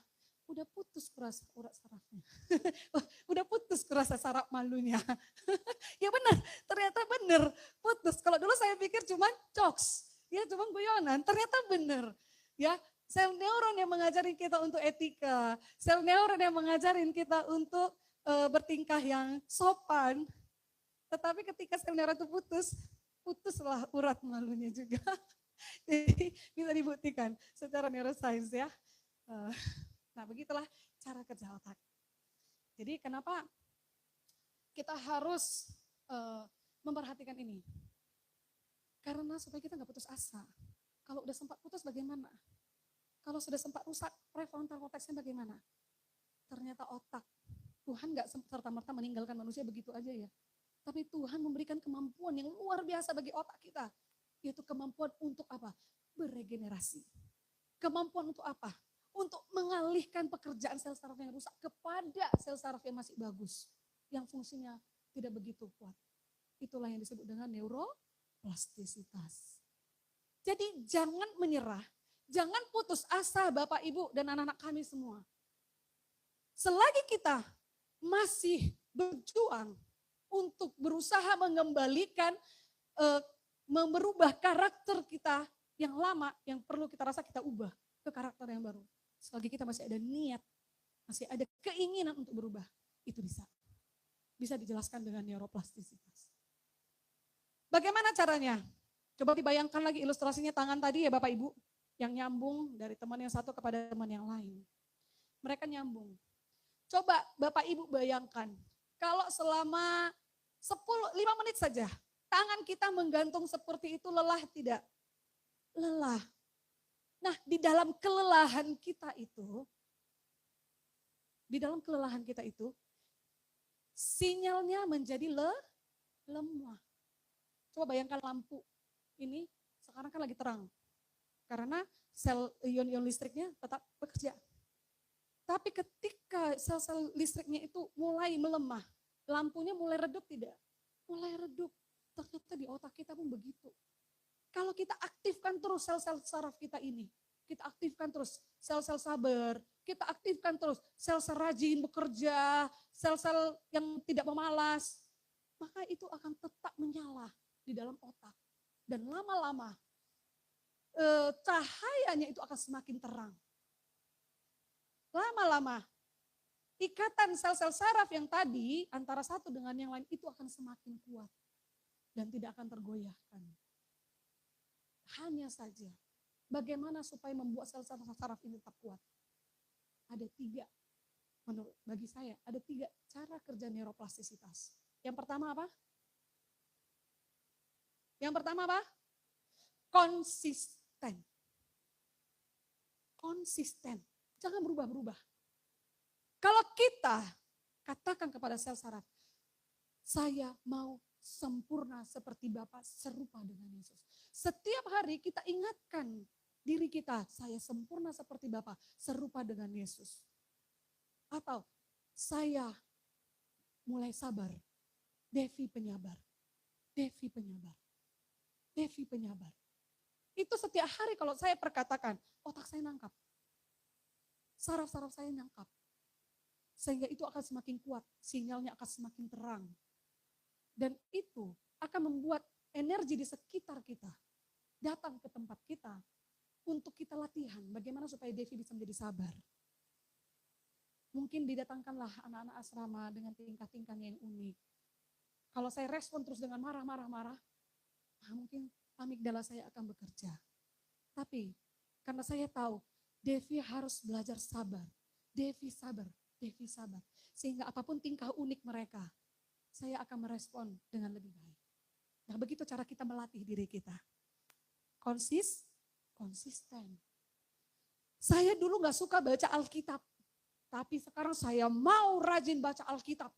Udah putus urat sarafnya. Udah putus kurasa saraf malunya. Ya benar, ternyata benar putus. Kalau dulu saya pikir cuma jokes, ya cuma guyonan, ternyata benar. Ya, sel neuron yang mengajarin kita untuk etika, sel neuron yang mengajarin kita untuk bertingkah yang sopan. Tetapi ketika sel neuron itu putuslah urat malunya juga. Jadi bisa dibuktikan secara neuroscience ya. Nah begitulah cara kerja otak. Jadi kenapa kita harus memperhatikan ini? Karena supaya kita nggak putus asa. Kalau udah sempat putus bagaimana? Kalau sudah sempat rusak prefrontal cortexnya bagaimana? Ternyata otak. Tuhan nggak serta-merta meninggalkan manusia begitu aja ya. Tapi Tuhan memberikan kemampuan yang luar biasa bagi otak kita. Yaitu kemampuan untuk apa? Beregenerasi. Kemampuan untuk apa? Untuk mengalihkan pekerjaan sel saraf yang rusak kepada sel saraf yang masih bagus. Yang fungsinya tidak begitu kuat. Itulah yang disebut dengan neuroplastisitas. Jadi jangan menyerah. Jangan putus asa Bapak, Ibu, dan anak-anak kami semua. Selagi kita masih berjuang untuk berusaha mengembalikan, merubah karakter kita yang lama, yang perlu kita rasa kita ubah ke karakter yang baru. Selagi kita masih ada niat, masih ada keinginan untuk berubah, itu bisa. Bisa dijelaskan dengan neuroplastisitas. Bagaimana caranya? Coba dibayangkan lagi ilustrasinya tangan tadi ya Bapak Ibu, yang nyambung dari teman yang satu kepada teman yang lain. Mereka nyambung. Coba Bapak Ibu bayangkan, kalau selama 5 menit saja, tangan kita menggantung seperti itu, lelah tidak? Lelah. Nah, di dalam kelelahan kita itu, sinyalnya menjadi lemah. Coba bayangkan lampu ini sekarang kan lagi terang. Karena sel ion-ion listriknya tetap bekerja. Tapi ketika sel-sel listriknya itu mulai melemah, lampunya mulai redup tidak? Mulai redup. Ternyata di otak kita pun begitu. Kalau kita aktifkan terus sel-sel saraf kita ini, kita aktifkan terus sel-sel sabar, kita aktifkan terus sel-sel rajin bekerja, sel-sel yang tidak pemalas, maka itu akan tetap menyala di dalam otak. Dan lama-lama cahayanya itu akan semakin terang. Lama-lama ikatan sel-sel saraf yang tadi antara satu dengan yang lain itu akan semakin kuat dan tidak akan tergoyahkan. Hanya saja bagaimana supaya membuat sel-sel saraf ini tetap kuat? Ada 3, bagi saya ada 3 cara kerja neuroplastisitas. Yang pertama apa? Konsisten. Jangan berubah-berubah. Kalau kita katakan kepada sel saraf, saya mau sempurna seperti Bapa, serupa dengan Yesus. Setiap hari kita ingatkan diri kita, saya sempurna seperti Bapa, serupa dengan Yesus. Atau saya mulai sabar, Devi penyabar. Itu setiap hari kalau saya perkatakan, otak saya nangkap. Saraf-saraf saya nangkap. Sehingga itu akan semakin kuat, sinyalnya akan semakin terang. Dan itu akan membuat energi di sekitar kita datang ke tempat kita untuk kita latihan bagaimana supaya Devi bisa menjadi sabar. Mungkin didatangkanlah anak-anak asrama dengan tingkah-tingkahnya yang unik. Kalau saya respon terus dengan marah, mungkin amigdala saya akan bekerja. Tapi karena saya tahu Devi harus belajar sabar. Devi sabar, Devi sabar. Sehingga apapun tingkah unik mereka, saya akan merespon dengan lebih baik. Nah, begitu cara kita melatih diri kita. Konsisten. Saya dulu gak suka baca Alkitab. Tapi sekarang saya mau rajin baca Alkitab.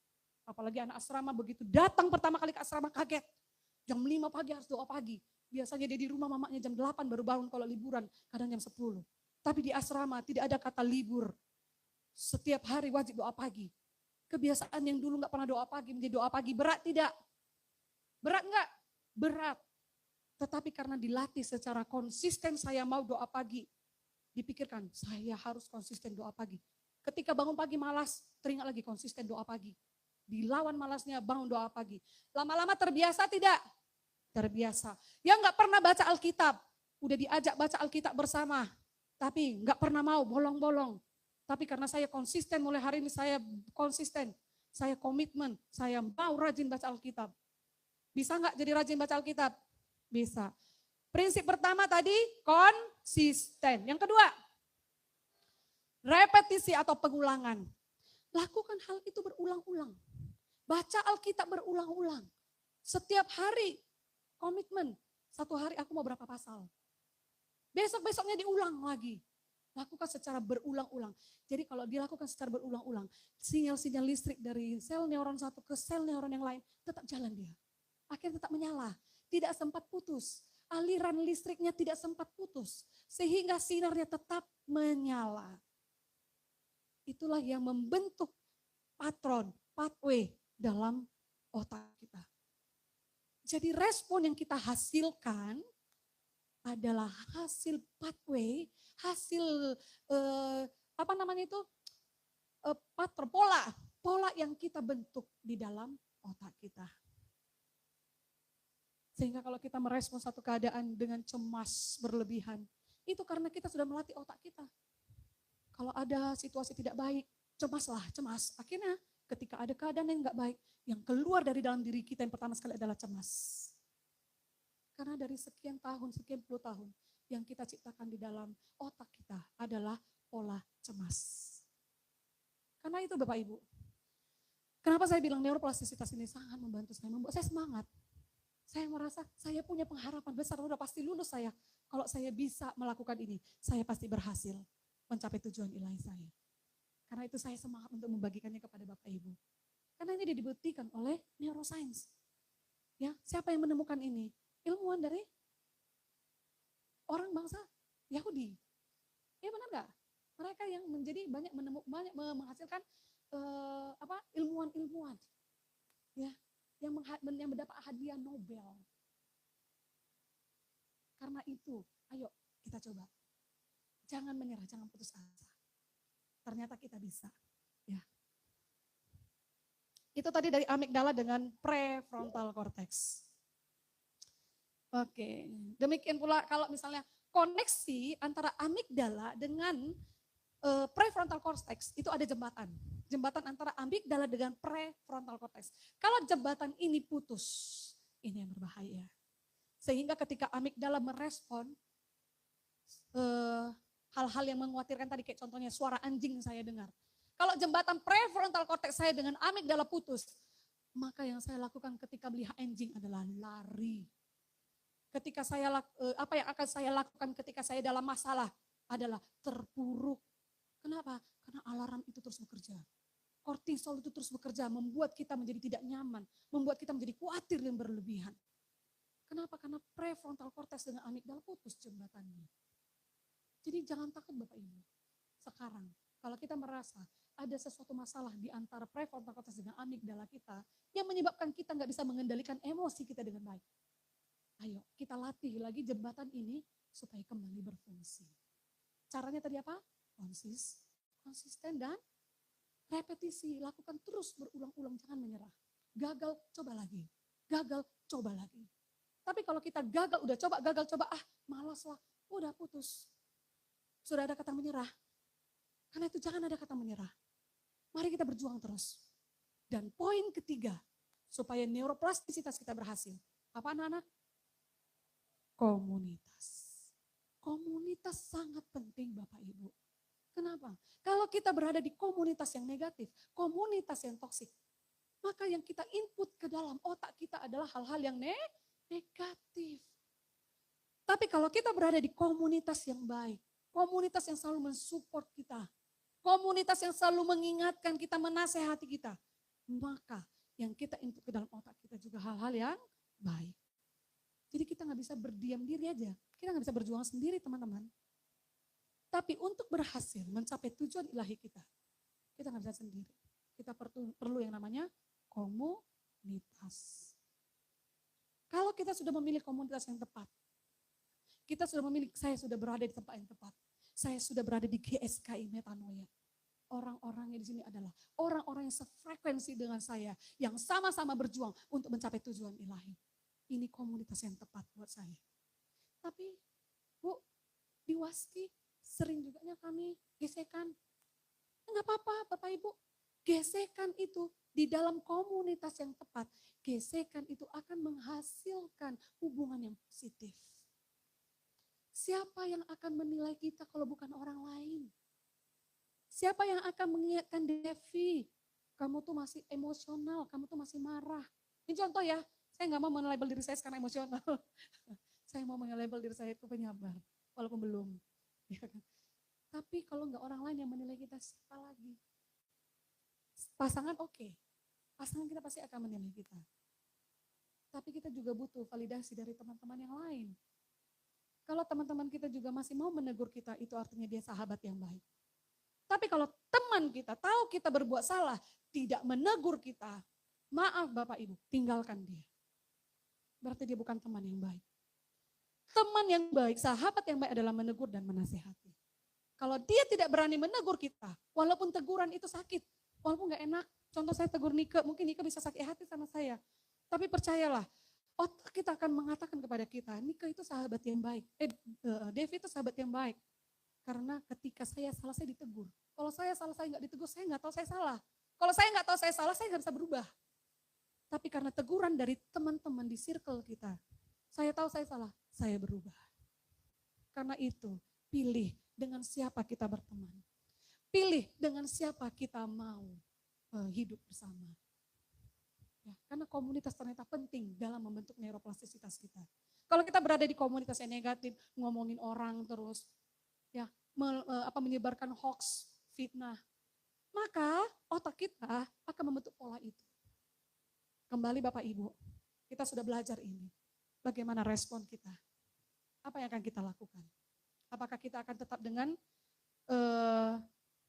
Apalagi anak asrama begitu datang pertama kali ke asrama kaget. Jam 5 pagi harus doa pagi. Biasanya dia di rumah mamanya jam 8 baru bangun kalau liburan. Kadang jam 10. Tapi di asrama tidak ada kata libur. Setiap hari wajib doa pagi. Kebiasaan yang dulu gak pernah doa pagi menjadi doa pagi. Berat tidak? Berat enggak? Berat. Tetapi karena dilatih secara konsisten saya mau doa pagi. Dipikirkan saya harus konsisten doa pagi. Ketika bangun pagi malas, teringat lagi konsisten doa pagi. Dilawan malasnya bangun doa pagi. Lama-lama terbiasa tidak? Terbiasa. Yang gak pernah baca Alkitab. Udah diajak baca Alkitab bersama. Tapi gak pernah mau, bolong-bolong. Tapi karena saya konsisten, mulai hari ini saya konsisten. Saya komitmen, saya mau rajin baca Alkitab. Bisa nggak jadi rajin baca Alkitab? Bisa. Prinsip pertama tadi, konsisten. Yang kedua, repetisi atau pengulangan. Lakukan hal itu berulang-ulang. Baca Alkitab berulang-ulang. Setiap hari, komitmen. Satu hari aku mau berapa pasal. Besok-besoknya diulang lagi. Lakukan secara berulang-ulang. Jadi kalau dilakukan secara berulang-ulang, sinyal-sinyal listrik dari sel neuron satu ke sel neuron yang lain tetap jalan dia. Akhirnya tetap menyala, tidak sempat putus. Aliran listriknya tidak sempat putus. Sehingga sinarnya tetap menyala. Itulah yang membentuk patron, pathway dalam otak kita. Jadi respon yang kita hasilkan adalah hasil pathway, hasil patron, pola yang kita bentuk di dalam otak kita. Sehingga kalau kita merespon satu keadaan dengan cemas berlebihan, itu karena kita sudah melatih otak kita. Kalau ada situasi tidak baik, cemas. Akhirnya ketika ada keadaan yang enggak baik, yang keluar dari dalam diri kita yang pertama sekali adalah cemas. Karena dari sekian puluh tahun, yang kita ciptakan di dalam otak kita adalah pola cemas. Karena itu Bapak Ibu, kenapa saya bilang neuroplastisitas ini sangat membantu saya, membuat saya semangat. Saya merasa saya punya pengharapan besar, udah pasti lulus saya. Kalau saya bisa melakukan ini, saya pasti berhasil mencapai tujuan ilahi saya. Karena itu saya semangat untuk membagikannya kepada Bapak Ibu. Karena ini dibuktikan oleh neuroscience. Ya, siapa yang menemukan ini? Ilmuwan dari orang bangsa Yahudi. Ya benar nggak? Mereka yang menjadi banyak menghasilkan ilmuwan-ilmuwan. Ya, yang mendapat hadiah Nobel. Karena itu, ayo kita coba. Jangan menyerah, jangan putus asa. Ternyata kita bisa. Ya. Itu tadi dari amigdala dengan prefrontal cortex. Oke, demikian pula kalau misalnya koneksi antara amigdala dengan prefrontal cortex itu ada jembatan. Jembatan antara amigdala dengan prefrontal cortex. Kalau jembatan ini putus, ini yang berbahaya. Sehingga ketika amigdala merespon hal-hal yang mengkhawatirkan tadi, kayak contohnya suara anjing saya dengar. Kalau jembatan prefrontal cortex saya dengan amigdala putus, maka yang saya lakukan ketika melihat anjing adalah lari. Ketika apa yang akan saya lakukan ketika saya dalam masalah adalah terpuruk. Kenapa? Karena alarm itu terus bekerja. Kortisol itu terus bekerja, membuat kita menjadi tidak nyaman, membuat kita menjadi khawatir yang berlebihan. Kenapa? Karena prefrontal cortex dengan amigdala putus jembatannya. Jadi jangan takut Bapak Ibu. Sekarang, kalau kita merasa ada sesuatu masalah di antara prefrontal cortex dengan amigdala kita, yang menyebabkan kita nggak bisa mengendalikan emosi kita dengan baik. Ayo kita latih lagi jembatan ini supaya kembali berfungsi. Caranya tadi apa? Konsisten dan repetisi. Lakukan terus berulang-ulang, jangan menyerah. Gagal, coba lagi. Gagal, coba lagi. Tapi kalau kita gagal coba, malas lah, udah putus. Sudah ada kata menyerah. Karena itu jangan ada kata menyerah. Mari kita berjuang terus. Dan poin ketiga, supaya neuroplastisitas kita berhasil. Apa anak-anak? komunitas. Komunitas sangat penting Bapak Ibu. Kenapa? Kalau kita berada di komunitas yang negatif, komunitas yang toksik, maka yang kita input ke dalam otak kita adalah hal-hal yang negatif. Tapi kalau kita berada di komunitas yang baik, komunitas yang selalu mensupport kita, komunitas yang selalu mengingatkan kita, menasehati kita, maka yang kita input ke dalam otak kita juga hal-hal yang baik. Jadi kita nggak bisa berdiam diri aja, kita nggak bisa berjuang sendiri teman-teman. Tapi untuk berhasil mencapai tujuan ilahi kita nggak bisa sendiri. Kita perlu yang namanya komunitas. Kalau kita sudah memilih komunitas yang tepat, kita sudah memilih, saya sudah berada di tempat yang tepat, saya sudah berada di GSKI Metanoia. Orang-orangnya di sini adalah orang-orang yang sefrekuensi dengan saya, yang sama-sama berjuang untuk mencapai tujuan ilahi. Ini komunitas yang tepat buat saya. Tapi Bu, di Waski sering juga kami gesekan. Enggak apa-apa Bapak Ibu, gesekan itu di dalam komunitas yang tepat, gesekan itu akan menghasilkan hubungan yang positif. Siapa yang akan menilai kita kalau bukan orang lain? Siapa yang akan mengingatkan Devi, kamu tuh masih emosional, kamu tuh masih marah. Ini contoh ya, saya nggak mau men-label diri saya sekarang emosional. Saya mau men-label diri saya itu penyabar, walaupun belum. Ya kan? Tapi kalau nggak orang lain yang menilai kita, siapa lagi? Pasangan oke. Pasangan kita pasti akan menilai kita. Tapi kita juga butuh validasi dari teman-teman yang lain. Kalau teman-teman kita juga masih mau menegur kita, itu artinya dia sahabat yang baik. Tapi kalau teman kita tahu kita berbuat salah, tidak menegur kita, maaf Bapak Ibu, tinggalkan dia. Berarti dia bukan teman yang baik. Teman yang baik, sahabat yang baik adalah menegur dan menasehati. Kalau dia tidak berani menegur kita, walaupun teguran itu sakit, walaupun gak enak, contoh saya tegur Nike, mungkin Nike bisa sakit hati sama saya. Tapi percayalah, otak kita akan mengatakan kepada kita, Nike itu sahabat yang baik, Devi itu sahabat yang baik. Karena ketika saya salah, saya ditegur. Kalau saya salah, saya nggak ditegur, saya nggak tahu saya salah. Kalau saya nggak tahu saya salah, saya nggak bisa berubah. Tapi karena teguran dari teman-teman di circle kita, saya tahu saya salah, saya berubah. Karena itu, pilih dengan siapa kita berteman. Pilih dengan siapa kita mau hidup bersama. Ya, karena komunitas ternyata penting dalam membentuk neuroplastisitas kita. Kalau kita berada di komunitas yang negatif, ngomongin orang terus, ya menyebarkan hoax, fitnah, maka otak kita akan membentuk pola itu. Kembali Bapak Ibu, kita sudah belajar ini. Bagaimana respon kita? Apa yang akan kita lakukan? Apakah kita akan tetap dengan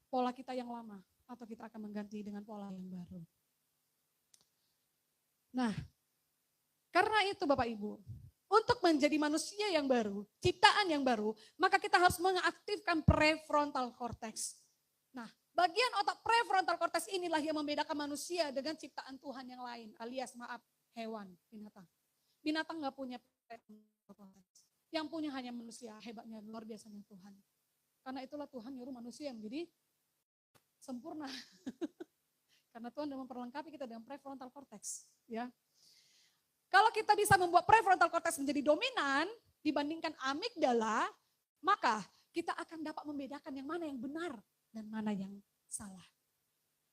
pola kita yang lama atau kita akan mengganti dengan pola yang baru? Nah, karena itu Bapak Ibu, untuk menjadi manusia yang baru, ciptaan yang baru, maka kita harus mengaktifkan prefrontal cortex. Nah, bagian otak prefrontal cortex inilah yang membedakan manusia dengan ciptaan Tuhan yang lain, alias hewan, binatang. Binatang nggak punya prefrontal cortex. Yang punya hanya manusia, hebatnya, luar biasanya Tuhan. Karena itulah Tuhan nyuruh manusia yang menjadi sempurna. Karena Tuhan sudah memperlengkapi kita dengan prefrontal cortex. Ya. Kalau kita bisa membuat prefrontal cortex menjadi dominan dibandingkan amigdala, maka kita akan dapat membedakan yang mana yang benar dan mana yang salah.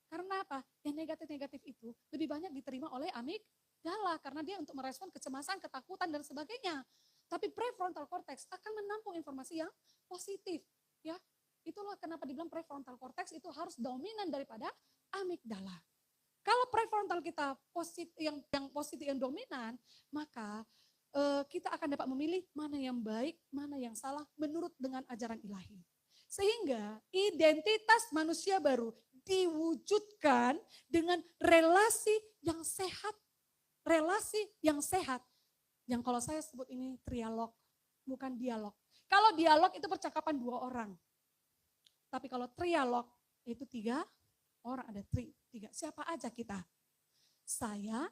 Karena apa? Yang negatif-negatif itu lebih banyak diterima oleh amigdala karena dia untuk merespon kecemasan, ketakutan dan sebagainya. Tapi prefrontal cortex akan menampung informasi yang positif, ya. Itulah kenapa dibilang prefrontal cortex itu harus dominan daripada amigdala. Kalau prefrontal kita yang positif, yang dominan, maka kita akan dapat memilih mana yang baik, mana yang salah menurut dengan ajaran ilahi. Sehingga identitas manusia baru diwujudkan dengan relasi yang sehat. Relasi yang sehat. Yang kalau saya sebut ini trialog, bukan dialog. Kalau dialog itu percakapan 2 orang. Tapi kalau trialog itu 3 orang, ada 3. Siapa aja kita? Saya,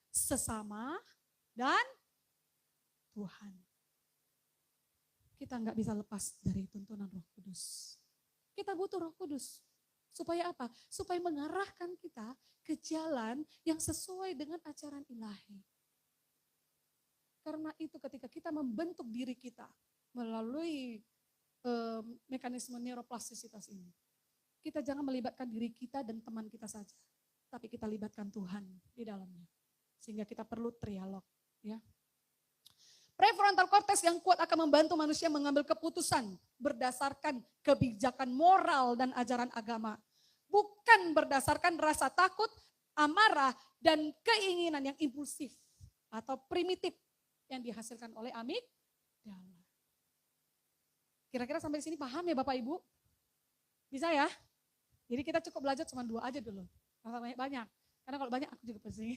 sesama, dan Tuhan. Kita nggak bisa lepas dari tuntunan Roh Kudus. Kita butuh Roh Kudus. Supaya apa? Supaya mengarahkan kita ke jalan yang sesuai dengan ajaran ilahi. Karena itu ketika kita membentuk diri kita melalui mekanisme neuroplastisitas ini, kita jangan melibatkan diri kita dan teman kita saja, tapi kita libatkan Tuhan di dalamnya. Sehingga kita perlu trialog, ya. Prefrontal cortex yang kuat akan membantu manusia mengambil keputusan berdasarkan kebijakan moral dan ajaran agama. Bukan berdasarkan rasa takut, amarah, dan keinginan yang impulsif atau primitif yang dihasilkan oleh amigdala. Kira-kira sampai sini paham ya Bapak Ibu? Bisa ya? Jadi kita cukup belajar cuma 2 aja dulu. Kalau banyak-banyak. Karena kalau banyak aku juga pusing.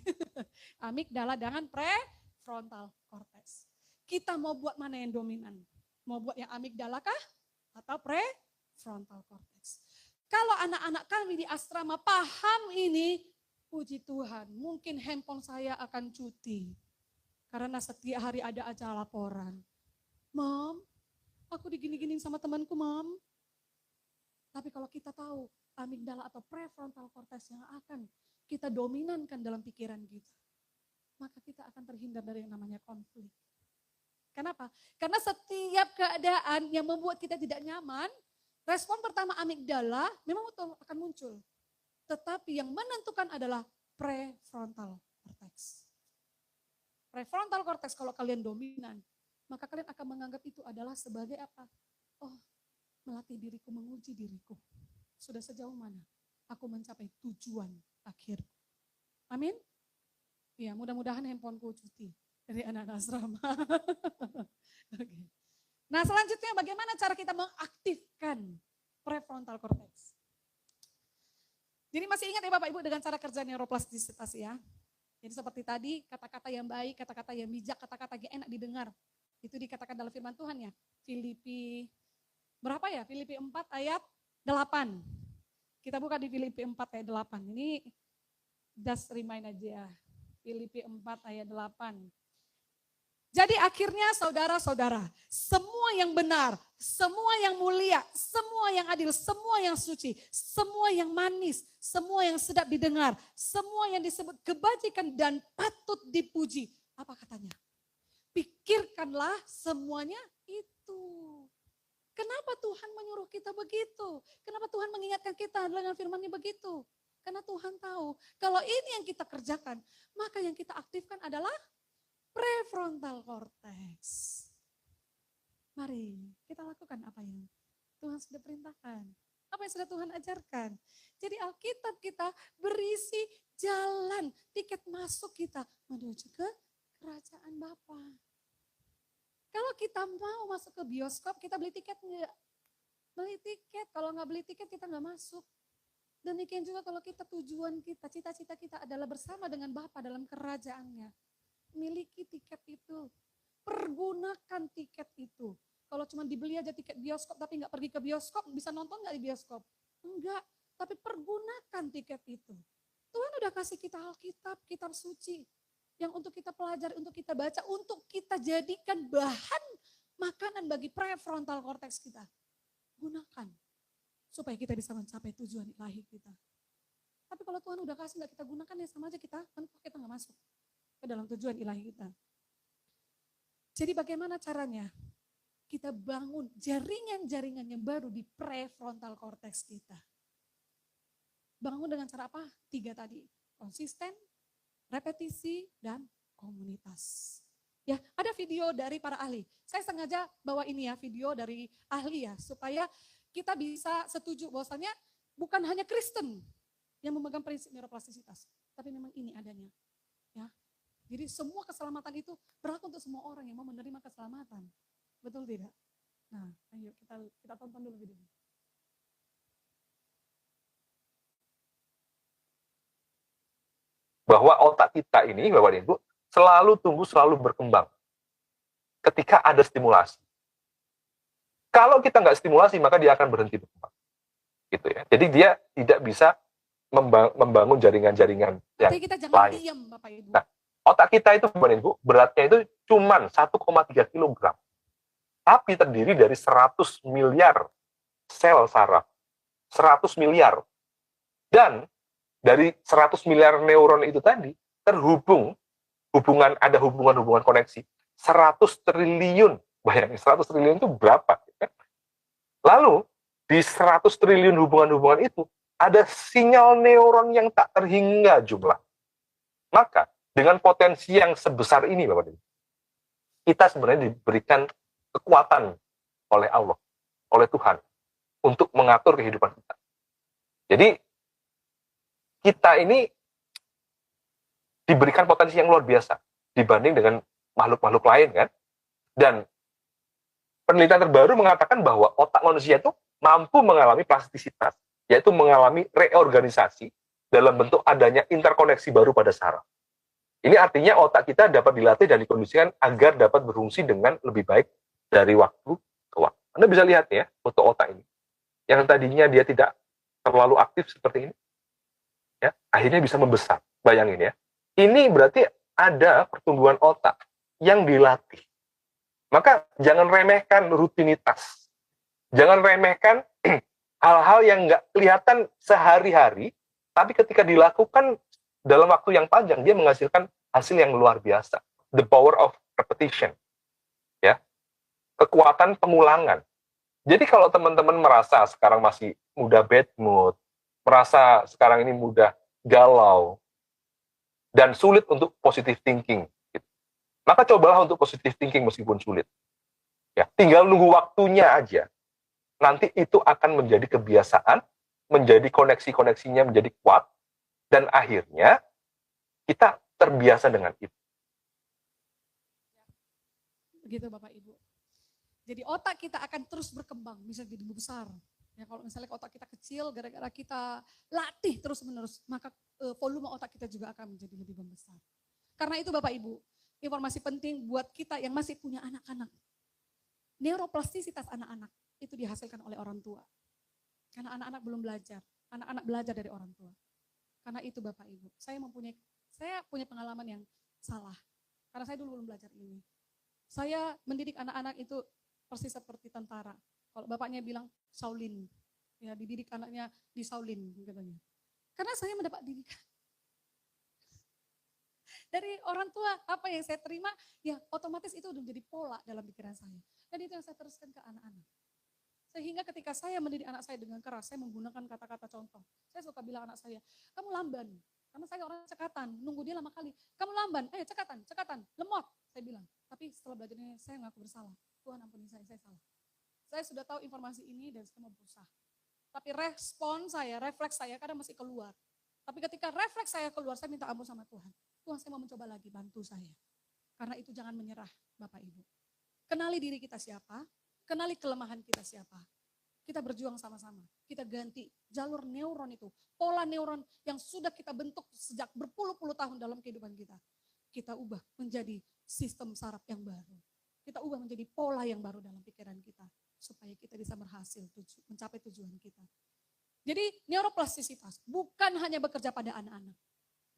Amigdala dengan prefrontal cortex. Kita mau buat mana yang dominan? Mau buat yang amigdala kah? Atau prefrontal cortex? Kalau anak-anak kami di asrama paham ini, puji Tuhan, mungkin handphone saya akan cuti. Karena setiap hari ada acara laporan. Mom, aku digini-giniin sama temanku, Mom. Tapi kalau kita tahu amigdala atau prefrontal cortex yang akan kita dominankan dalam pikiran kita, maka kita akan terhindar dari yang namanya konflik. Kenapa? Karena setiap keadaan yang membuat kita tidak nyaman, respon pertama amigdala memang betul akan muncul. Tetapi yang menentukan adalah prefrontal cortex. Prefrontal cortex kalau kalian dominan, maka kalian akan menganggap itu adalah sebagai apa? Oh, melatih diriku, menguji diriku. Sudah sejauh mana aku mencapai tujuan akhir. Amin? Ya, mudah-mudahan handphoneku cuti dari anak asrama. Okay. Nah, selanjutnya bagaimana cara kita mengaktifkan prefrontal cortex? Jadi masih ingat ya Bapak Ibu dengan cara kerja neuroplastisitas ya. Jadi seperti tadi, kata-kata yang baik, kata-kata yang bijak, kata-kata yang enak didengar. Itu dikatakan dalam firman Tuhan ya. Filipi, berapa ya? Filipi 4 ayat 8. Kita buka di Filipi 4 ayat 8. Ini just remind aja ya. Filipi 4 ayat 8. Jadi akhirnya saudara-saudara, semua yang benar, semua yang mulia, semua yang adil, semua yang suci, semua yang manis, semua yang sedap didengar, semua yang disebut kebajikan dan patut dipuji. Apa katanya? Pikirkanlah semuanya itu. Kenapa Tuhan menyuruh kita begitu? Kenapa Tuhan mengingatkan kita dengan firman-Nya begitu? Karena Tuhan tahu kalau ini yang kita kerjakan, maka yang kita aktifkan adalah prefrontal cortex. Mari kita lakukan apa yang Tuhan sudah perintahkan. Apa yang sudah Tuhan ajarkan. Jadi Alkitab kita berisi jalan, tiket masuk kita menuju ke kerajaan Bapa. Kalau kita mau masuk ke bioskop, kita beli tiket enggak? Beli tiket, kalau nggak beli tiket kita nggak masuk. Demikian juga kalau kita tujuan kita, cita-cita kita adalah bersama dengan Bapa dalam kerajaannya. Miliki tiket itu, pergunakan tiket itu. Kalau cuma dibeli aja tiket bioskop tapi nggak pergi ke bioskop, bisa nonton nggak di bioskop? Enggak, tapi pergunakan tiket itu. Tuhan udah kasih kita Alkitab, kitab suci, yang untuk kita pelajari, untuk kita baca, untuk kita jadikan bahan makanan bagi prefrontal cortex kita. Gunakan, supaya kita bisa mencapai tujuan ilahi kita. Tapi kalau Tuhan udah kasih nggak kita gunakan, ya sama aja kita nggak masuk ke dalam tujuan ilahi kita. Jadi bagaimana caranya? Kita bangun jaringan-jaringan yang baru di prefrontal cortex kita. Bangun dengan cara apa? 3 tadi. Konsisten, repetisi, dan komunitas. Ya, ada video dari para ahli. Saya sengaja bawa ini ya, video dari ahli ya, supaya kita bisa setuju bahwasanya bukan hanya Kristen yang memegang prinsip neuroplastisitas, tapi memang ini adanya. Ya. Jadi semua keselamatan itu berlaku untuk semua orang yang mau menerima keselamatan. Betul tidak? Nah, ayo kita tonton dulu videonya. Bahwa otak kita ini, Bapak dan Ibu, selalu tumbuh, selalu berkembang ketika ada stimulasi. Kalau kita nggak stimulasi, maka dia akan berhenti berkembang. Gitu ya. Jadi dia tidak bisa membangun jaringan-jaringan yang kita jangan lain. diam, Bapak Ibu. Nah, otak kita itu, Bapak dan Ibu, beratnya itu cuma 1,3 kg. Tapi terdiri dari 100 miliar sel saraf. 100 miliar. Dan dari 100 miliar neuron itu tadi, ada hubungan koneksi 100 triliun. Bayangin 100 triliun itu berapa? Lalu di 100 triliun hubungan-hubungan itu ada sinyal neuron yang tak terhingga jumlah. Maka dengan potensi yang sebesar ini Bapak Ibu, kita sebenarnya diberikan kekuatan oleh Allah, oleh Tuhan untuk mengatur kehidupan kita. Jadi kita ini diberikan potensi yang luar biasa dibanding dengan makhluk-makhluk lain kan. Dan penelitian terbaru mengatakan bahwa otak manusia itu mampu mengalami plastisitas, yaitu mengalami reorganisasi dalam bentuk adanya interkoneksi baru pada saraf. Ini artinya otak kita dapat dilatih dan dikondisikan agar dapat berfungsi dengan lebih baik dari waktu ke waktu. Anda bisa lihat ya, foto otak ini. Yang tadinya dia tidak terlalu aktif seperti ini, ya, akhirnya bisa membesar. Bayangin ya. Ini berarti ada pertumbuhan otak yang dilatih. Maka jangan remehkan rutinitas. Jangan remehkan hal-hal yang nggak kelihatan sehari-hari, tapi ketika dilakukan dalam waktu yang panjang, dia menghasilkan hasil yang luar biasa. The power of repetition. Ya. Kekuatan pengulangan. Jadi kalau teman-teman merasa sekarang masih mudah bad mood, merasa sekarang ini mudah galau, dan sulit untuk positive thinking, gitu, maka cobalah untuk positive thinking meskipun sulit. Ya, tinggal nunggu waktunya aja. Nanti itu akan menjadi kebiasaan, menjadi koneksi-koneksinya menjadi kuat, dan akhirnya kita terbiasa dengan itu. Begitu Bapak Ibu. Jadi otak kita akan terus berkembang, bisa jadi besar. Ya, kalau misalnya otak kita kecil, gara-gara kita latih terus-menerus, maka volume otak kita juga akan menjadi lebih besar. Karena itu Bapak Ibu, informasi penting buat kita yang masih punya anak-anak. Neuroplastisitas anak-anak itu dihasilkan oleh orang tua. Karena anak-anak belum belajar, anak-anak belajar dari orang tua. Karena itu Bapak Ibu, saya punya pengalaman yang salah. Karena saya dulu belum belajar ini. Saya mendidik anak-anak itu persis seperti tentara. Kalau bapaknya bilang Shaolin, ya dididik anaknya di Shaolin katanya. Karena saya mendapat didikan dari orang tua, apa yang saya terima, ya otomatis itu udah menjadi pola dalam pikiran saya. Dan itu yang saya teruskan ke anak-anak. Sehingga ketika saya mendidik anak saya dengan keras, saya menggunakan kata-kata contoh. Saya suka bilang anak saya, kamu lamban. Karena saya orang cekatan, nunggu dia lama kali. Kamu lamban, ayo cekatan, lemot. Saya bilang, tapi setelah belajar ini saya ngaku bersalah. Tuhan ampuni saya salah. Saya sudah tahu informasi ini dan saya mau berusaha. Tapi respon saya, refleks saya kadang masih keluar. Tapi ketika refleks saya keluar, saya minta ampun sama Tuhan. Tuhan, saya mau mencoba lagi, bantu saya. Karena itu jangan menyerah Bapak Ibu. Kenali diri kita siapa, kenali kelemahan kita siapa. Kita berjuang sama-sama. Kita ganti jalur neuron itu. Pola neuron yang sudah kita bentuk sejak berpuluh-puluh tahun dalam kehidupan kita. Kita ubah menjadi sistem saraf yang baru. Kita ubah menjadi pola yang baru dalam pikiran kita. Supaya kita bisa berhasil mencapai tujuan kita. Jadi neuroplastisitas bukan hanya bekerja pada anak-anak.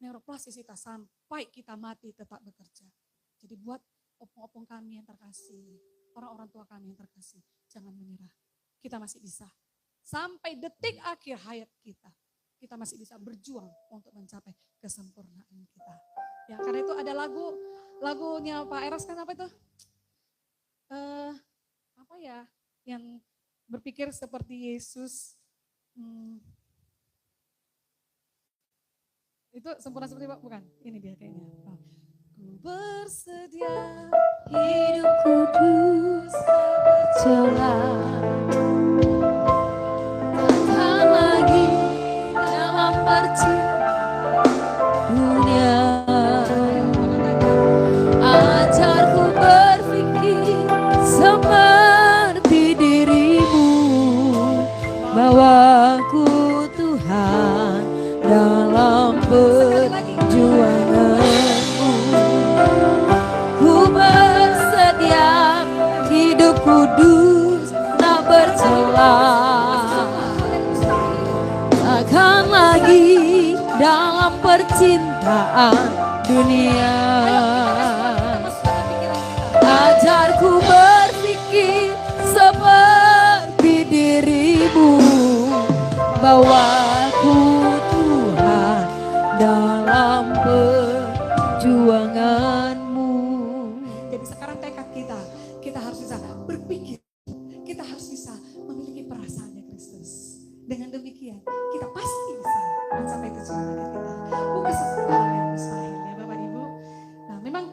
Neuroplastisitas sampai kita mati tetap bekerja. Jadi buat opung-opung kami yang terkasih, orang-orang tua kami yang terkasih, jangan menyerah. Kita masih bisa. Sampai detik akhir hayat kita, kita masih bisa berjuang untuk mencapai kesempurnaan kita. Ya, karena itu ada lagunya Pak Eros kan apa itu? Apa ya? Yang berpikir seperti Yesus. Itu sempurna seperti Pak, bukan? Ini dia kayaknya. Oh. Ku bersedia Hidup kudus berjalan, takkan lagi dalam percaya dunia. Ajarku berpikir seperti dirimu, bawaku Tuhan dalam perjuanganmu. Ku bersedia hidup kudus tak bercela, takkan lagi dalam percintaan dunia. Ajarku berpikir seperti dirimu, bawaku Tuhan dalam perjuanganmu. Jadi sekarang Dengan demikian, kita pasti bisa mencapai tujuan akhir kita. Bukan sesuatu hal yang mustahil ya Bapak Ibu. Nah memang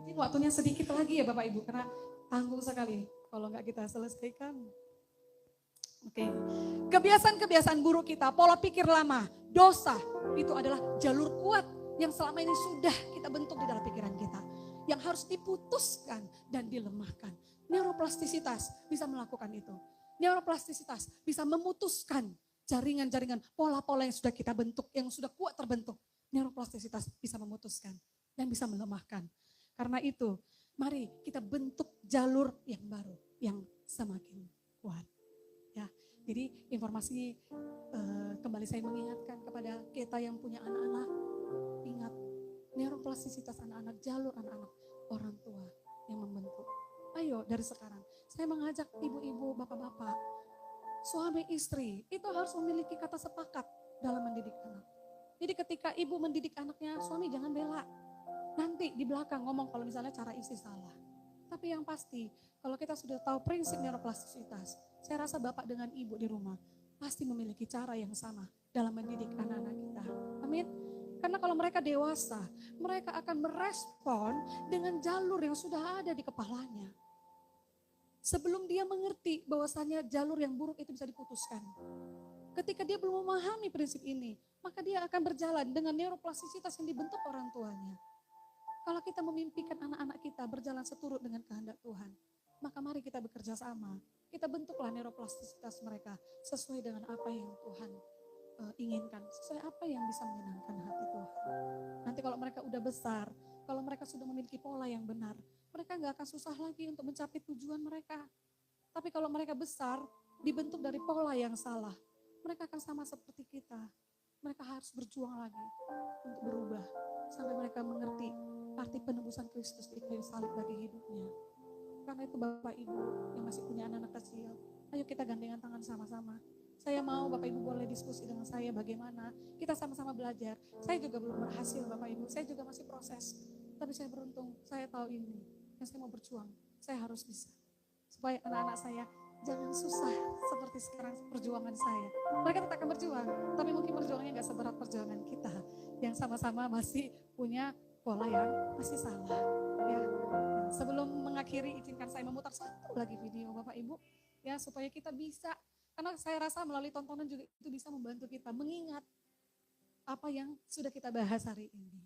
ini waktunya sedikit lagi ya Bapak Ibu, karena tanggung sekali kalau nggak kita selesaikan. Oke, kebiasaan-kebiasaan buruk kita, pola pikir lama, dosa, itu adalah jalur kuat yang selama ini sudah kita bentuk di dalam pikiran kita. Yang harus diputuskan dan dilemahkan. Neuroplastisitas bisa melakukan itu. Neuroplastisitas bisa memutuskan jaringan-jaringan, pola-pola yang sudah kita bentuk, yang sudah kuat terbentuk. Neuroplastisitas bisa memutuskan dan bisa melemahkan. Karena itu, mari kita bentuk jalur yang baru, yang semakin kuat. Ya, jadi informasi kembali saya mengingatkan kepada kita yang punya anak-anak, ingat neuroplastisitas anak-anak, jalur anak-anak, orang tua yang membentuk. Ayo dari sekarang, saya mengajak ibu-ibu, bapak-bapak, suami istri, itu harus memiliki kata sepakat dalam mendidik anak. Jadi ketika ibu mendidik anaknya, suami jangan bela. Nanti di belakang ngomong kalau misalnya cara istri salah. Tapi yang pasti, kalau kita sudah tahu prinsip neuroplastisitas, saya rasa bapak dengan ibu di rumah pasti memiliki cara yang sama dalam mendidik anak-anak kita. Amin. Karena kalau mereka dewasa, mereka akan merespon dengan jalur yang sudah ada di kepalanya. Sebelum dia mengerti bahwasanya jalur yang buruk itu bisa diputuskan. Ketika dia belum memahami prinsip ini, maka dia akan berjalan dengan neuroplastisitas yang dibentuk orang tuanya. Kalau kita memimpikan anak-anak kita berjalan seturut dengan kehendak Tuhan, maka mari kita bekerja sama. Kita bentuklah neuroplastisitas mereka sesuai dengan apa yang Tuhan inginkan, sesuai apa yang bisa menyenangkan hati Tuhan. Nanti kalau mereka udah besar, kalau mereka sudah memiliki pola yang benar, mereka nggak akan susah lagi untuk mencapai tujuan mereka. Tapi kalau mereka besar, dibentuk dari pola yang salah, mereka akan sama seperti kita. Mereka harus berjuang lagi untuk berubah, sampai mereka mengerti arti penebusan Kristus di kayu salib bagi hidupnya. Karena itu Bapak Ibu yang masih punya anak-anak kecil, ayo kita gandengan tangan sama-sama. Saya mau Bapak Ibu boleh diskusi dengan saya bagaimana, kita sama-sama belajar. Saya juga belum berhasil Bapak Ibu, saya juga masih proses. Tapi saya beruntung, saya tahu ini, yang saya mau berjuang, saya harus bisa. Supaya anak-anak saya jangan susah seperti sekarang perjuangan saya. Mereka tetap akan berjuang, tapi mungkin perjuangannya gak seberat perjuangan kita. Yang sama-sama masih punya pola yang masih salah. Ya. Nah, sebelum mengakhiri, izinkan saya memutar satu lagi video Bapak Ibu. Ya, supaya kita bisa, karena saya rasa melalui tontonan juga itu bisa membantu kita mengingat apa yang sudah kita bahas hari ini.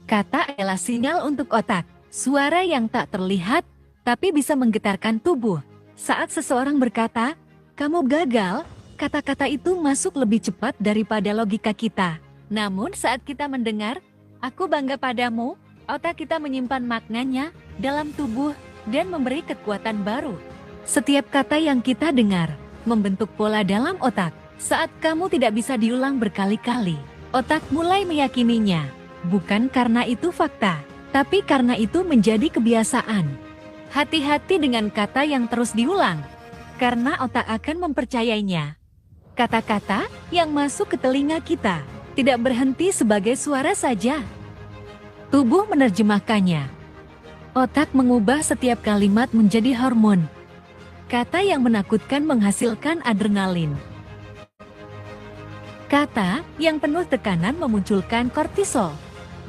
Kata adalah sinyal untuk otak, suara yang tak terlihat, tapi bisa menggetarkan tubuh. Saat seseorang berkata, kamu gagal, kata-kata itu masuk lebih cepat daripada logika kita. Namun saat kita mendengar, aku bangga padamu, otak kita menyimpan maknanya dalam tubuh dan memberi kekuatan baru. Setiap kata yang kita dengar, membentuk pola dalam otak. Saat kamu tidak bisa diulang berkali-kali, otak mulai meyakininya. Bukan karena itu fakta, tapi karena itu menjadi kebiasaan. Hati-hati dengan kata yang terus diulang, karena otak akan mempercayainya. Kata-kata yang masuk ke telinga kita tidak berhenti sebagai suara saja. Tubuh menerjemahkannya. Otak mengubah setiap kalimat menjadi hormon. Kata yang menakutkan menghasilkan adrenalin. Kata yang penuh tekanan memunculkan kortisol.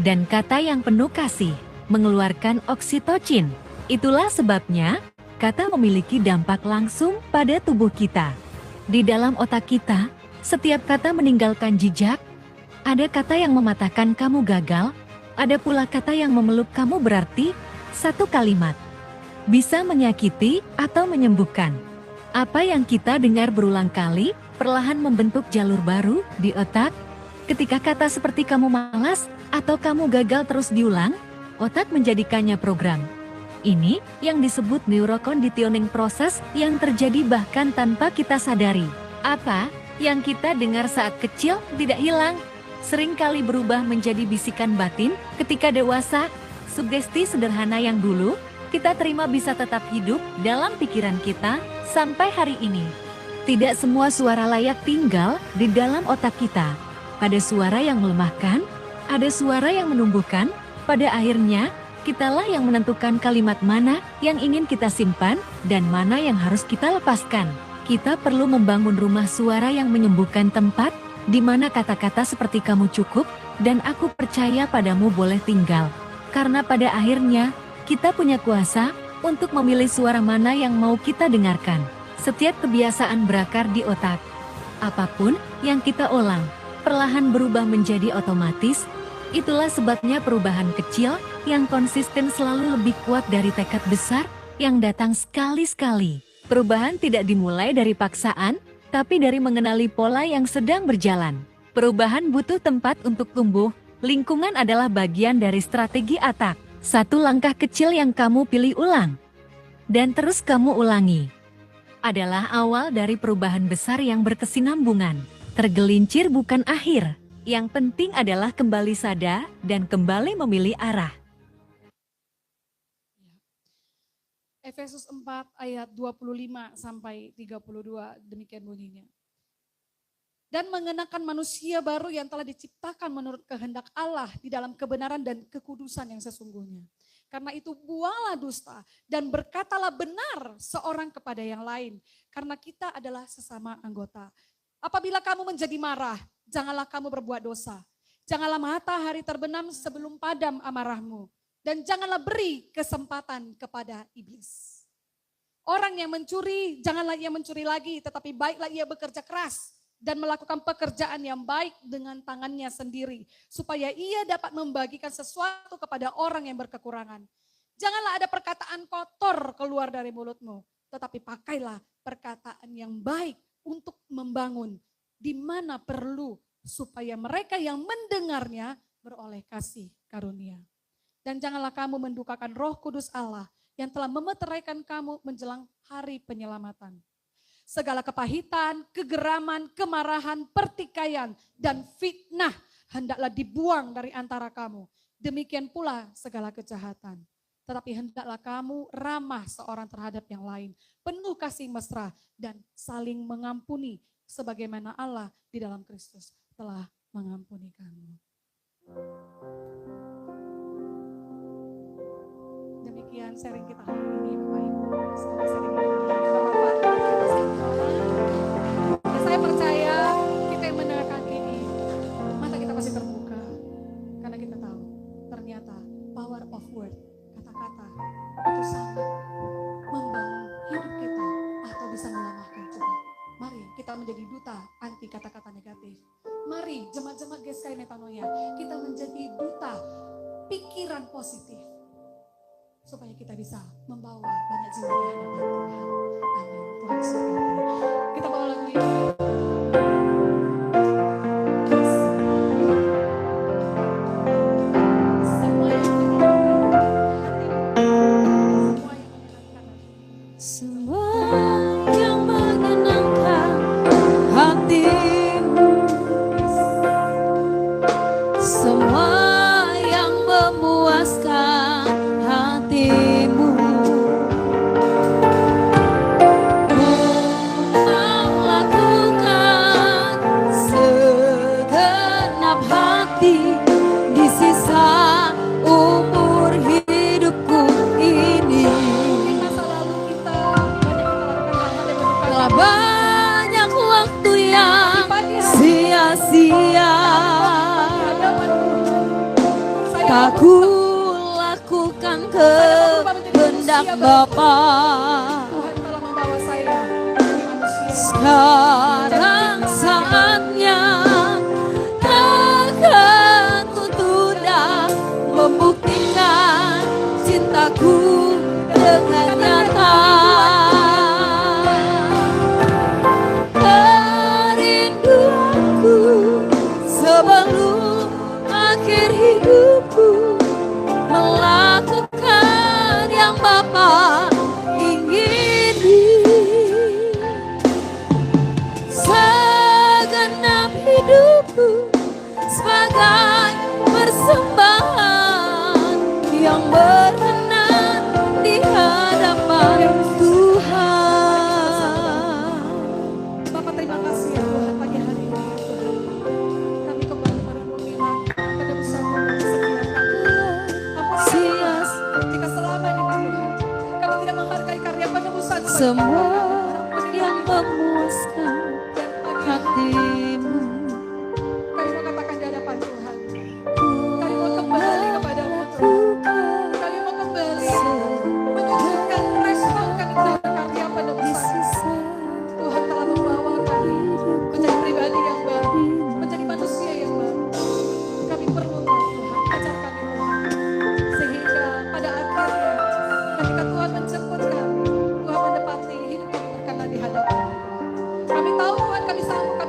Dan kata yang penuh kasih mengeluarkan oksitocin. Itulah sebabnya kata memiliki dampak langsung pada tubuh kita. Di dalam otak kita, setiap kata meninggalkan jejak. Ada kata yang mematahkan kamu gagal, ada pula kata yang memeluk kamu berarti satu kalimat. Bisa menyakiti atau menyembuhkan. Apa yang kita dengar berulang kali, perlahan membentuk jalur baru di otak. Ketika kata seperti kamu malas atau kamu gagal terus diulang, otak menjadikannya program. Ini yang disebut neuroconditioning proses yang terjadi bahkan tanpa kita sadari. Apa yang kita dengar saat kecil tidak hilang, seringkali berubah menjadi bisikan batin ketika dewasa. Sugesti sederhana yang dulu kita terima bisa tetap hidup dalam pikiran kita sampai hari ini. Tidak semua suara layak tinggal di dalam otak kita. Ada suara yang melemahkan, ada suara yang menumbuhkan. Pada akhirnya, kitalah yang menentukan kalimat mana yang ingin kita simpan dan mana yang harus kita lepaskan. Kita perlu membangun rumah suara yang menyembuhkan tempat, di mana kata-kata seperti kamu cukup, dan aku percaya padamu boleh tinggal. Karena pada akhirnya, kita punya kuasa untuk memilih suara mana yang mau kita dengarkan. Setiap kebiasaan berakar di otak. Apapun yang kita ulang, perlahan berubah menjadi otomatis. Itulah sebabnya perubahan kecil yang konsisten selalu lebih kuat dari tekad besar yang datang sekali-sekali. Perubahan tidak dimulai dari paksaan, tapi dari mengenali pola yang sedang berjalan. Perubahan butuh tempat untuk tumbuh, lingkungan adalah bagian dari strategi otak. Satu langkah kecil yang kamu pilih ulang, dan terus kamu ulangi, adalah awal dari perubahan besar yang berkesinambungan. Tergelincir bukan akhir, yang penting adalah kembali sadar dan kembali memilih arah. Efesus 4 ayat 25 sampai 32 demikian bunyinya. Dan mengenakan manusia baru yang telah diciptakan menurut kehendak Allah di dalam kebenaran dan kekudusan yang sesungguhnya. Karena itu buanglah dusta dan berkatalah benar seorang kepada yang lain. Karena kita adalah sesama anggota. Apabila kamu menjadi marah, janganlah kamu berbuat dosa. Janganlah matahari terbenam sebelum padam amarahmu. Dan janganlah beri kesempatan kepada iblis. Orang yang mencuri, janganlah ia mencuri lagi, tetapi baiklah ia bekerja keras dan melakukan pekerjaan yang baik dengan tangannya sendiri, supaya ia dapat membagikan sesuatu kepada orang yang berkekurangan. Janganlah ada perkataan kotor keluar dari mulutmu, tetapi pakailah perkataan yang baik untuk membangun di mana perlu, supaya mereka yang mendengarnya beroleh kasih karunia. Dan janganlah kamu mendukakan Roh Kudus Allah yang telah memeteraikan kamu menjelang hari penyelamatan. Segala kepahitan, kegeraman, kemarahan, pertikaian, dan fitnah hendaklah dibuang dari antara kamu. Demikian pula segala kejahatan. Tetapi hendaklah kamu ramah seorang terhadap yang lain, penuh kasih mesra, dan saling mengampuni, sebagaimana Allah di dalam Kristus telah mengampuni kamu. Demikian sharing kita hari ini, Bapak Ibu. Semoga sharing kita dan saya percaya kita yang mendengarkan ini, mata kita pasti terbuka. Karena kita tahu, ternyata power of word, kata-kata, itu sangat membangun hidup kita atau bisa melemahkan juga. Mari kita menjadi duta anti kata-kata negatif. Mari jemaat-jemaat GSKI Metanoia, kita menjadi duta pikiran positif. Supaya kita bisa membawa banyak jiwa di hadapan Tuhan. Amin. Tuhan berkati. Kita bawa lagu ini. Semua yang menyenangkan hatimu, semua yang memuaskan hatimu, mau lakukan segenap hati di sisa umur hidupku ini. Telah banyak waktu yang sia-sia tak ku lakukan kehendak Bapa. Tuhan telah membawa saya dari manusia. Sekarang saatnya takkan ku tunda membuktikan cintaku dengan nyata. Kerinduanku sebelum akhir hidupku melakukan yang Bapa ingini. Segenap hidupku sebagai persembahan yang berkenan di hadapan Tuhan. Bapak terima kasih ya Tuhan pagi hari ini ya Tuhan. Kami kembali merenungilah kedalusanmu sekian kami. Ampunilah jika selama ini Tuhan kami tidak menghargai karya penebusan Semua yang memuaskan hatimu. Kami mau katakan di hadapan Tuhan. Kami mau kembali kepadamu Tuhan. Kami mau kembali menunjukkan respon kami dalam karya penebusan. Tuhan telah membawa kami menjadi pribadi yang baru, menjadi manusia yang baru. Kami perlu Tuhan, ajar kami Tuhan. Sehingga pada akhirnya ketika Tuhan menjemput kami, Tuhan menepati hidup kami karena di hadapan. Kami tahu Tuhan kami sanggup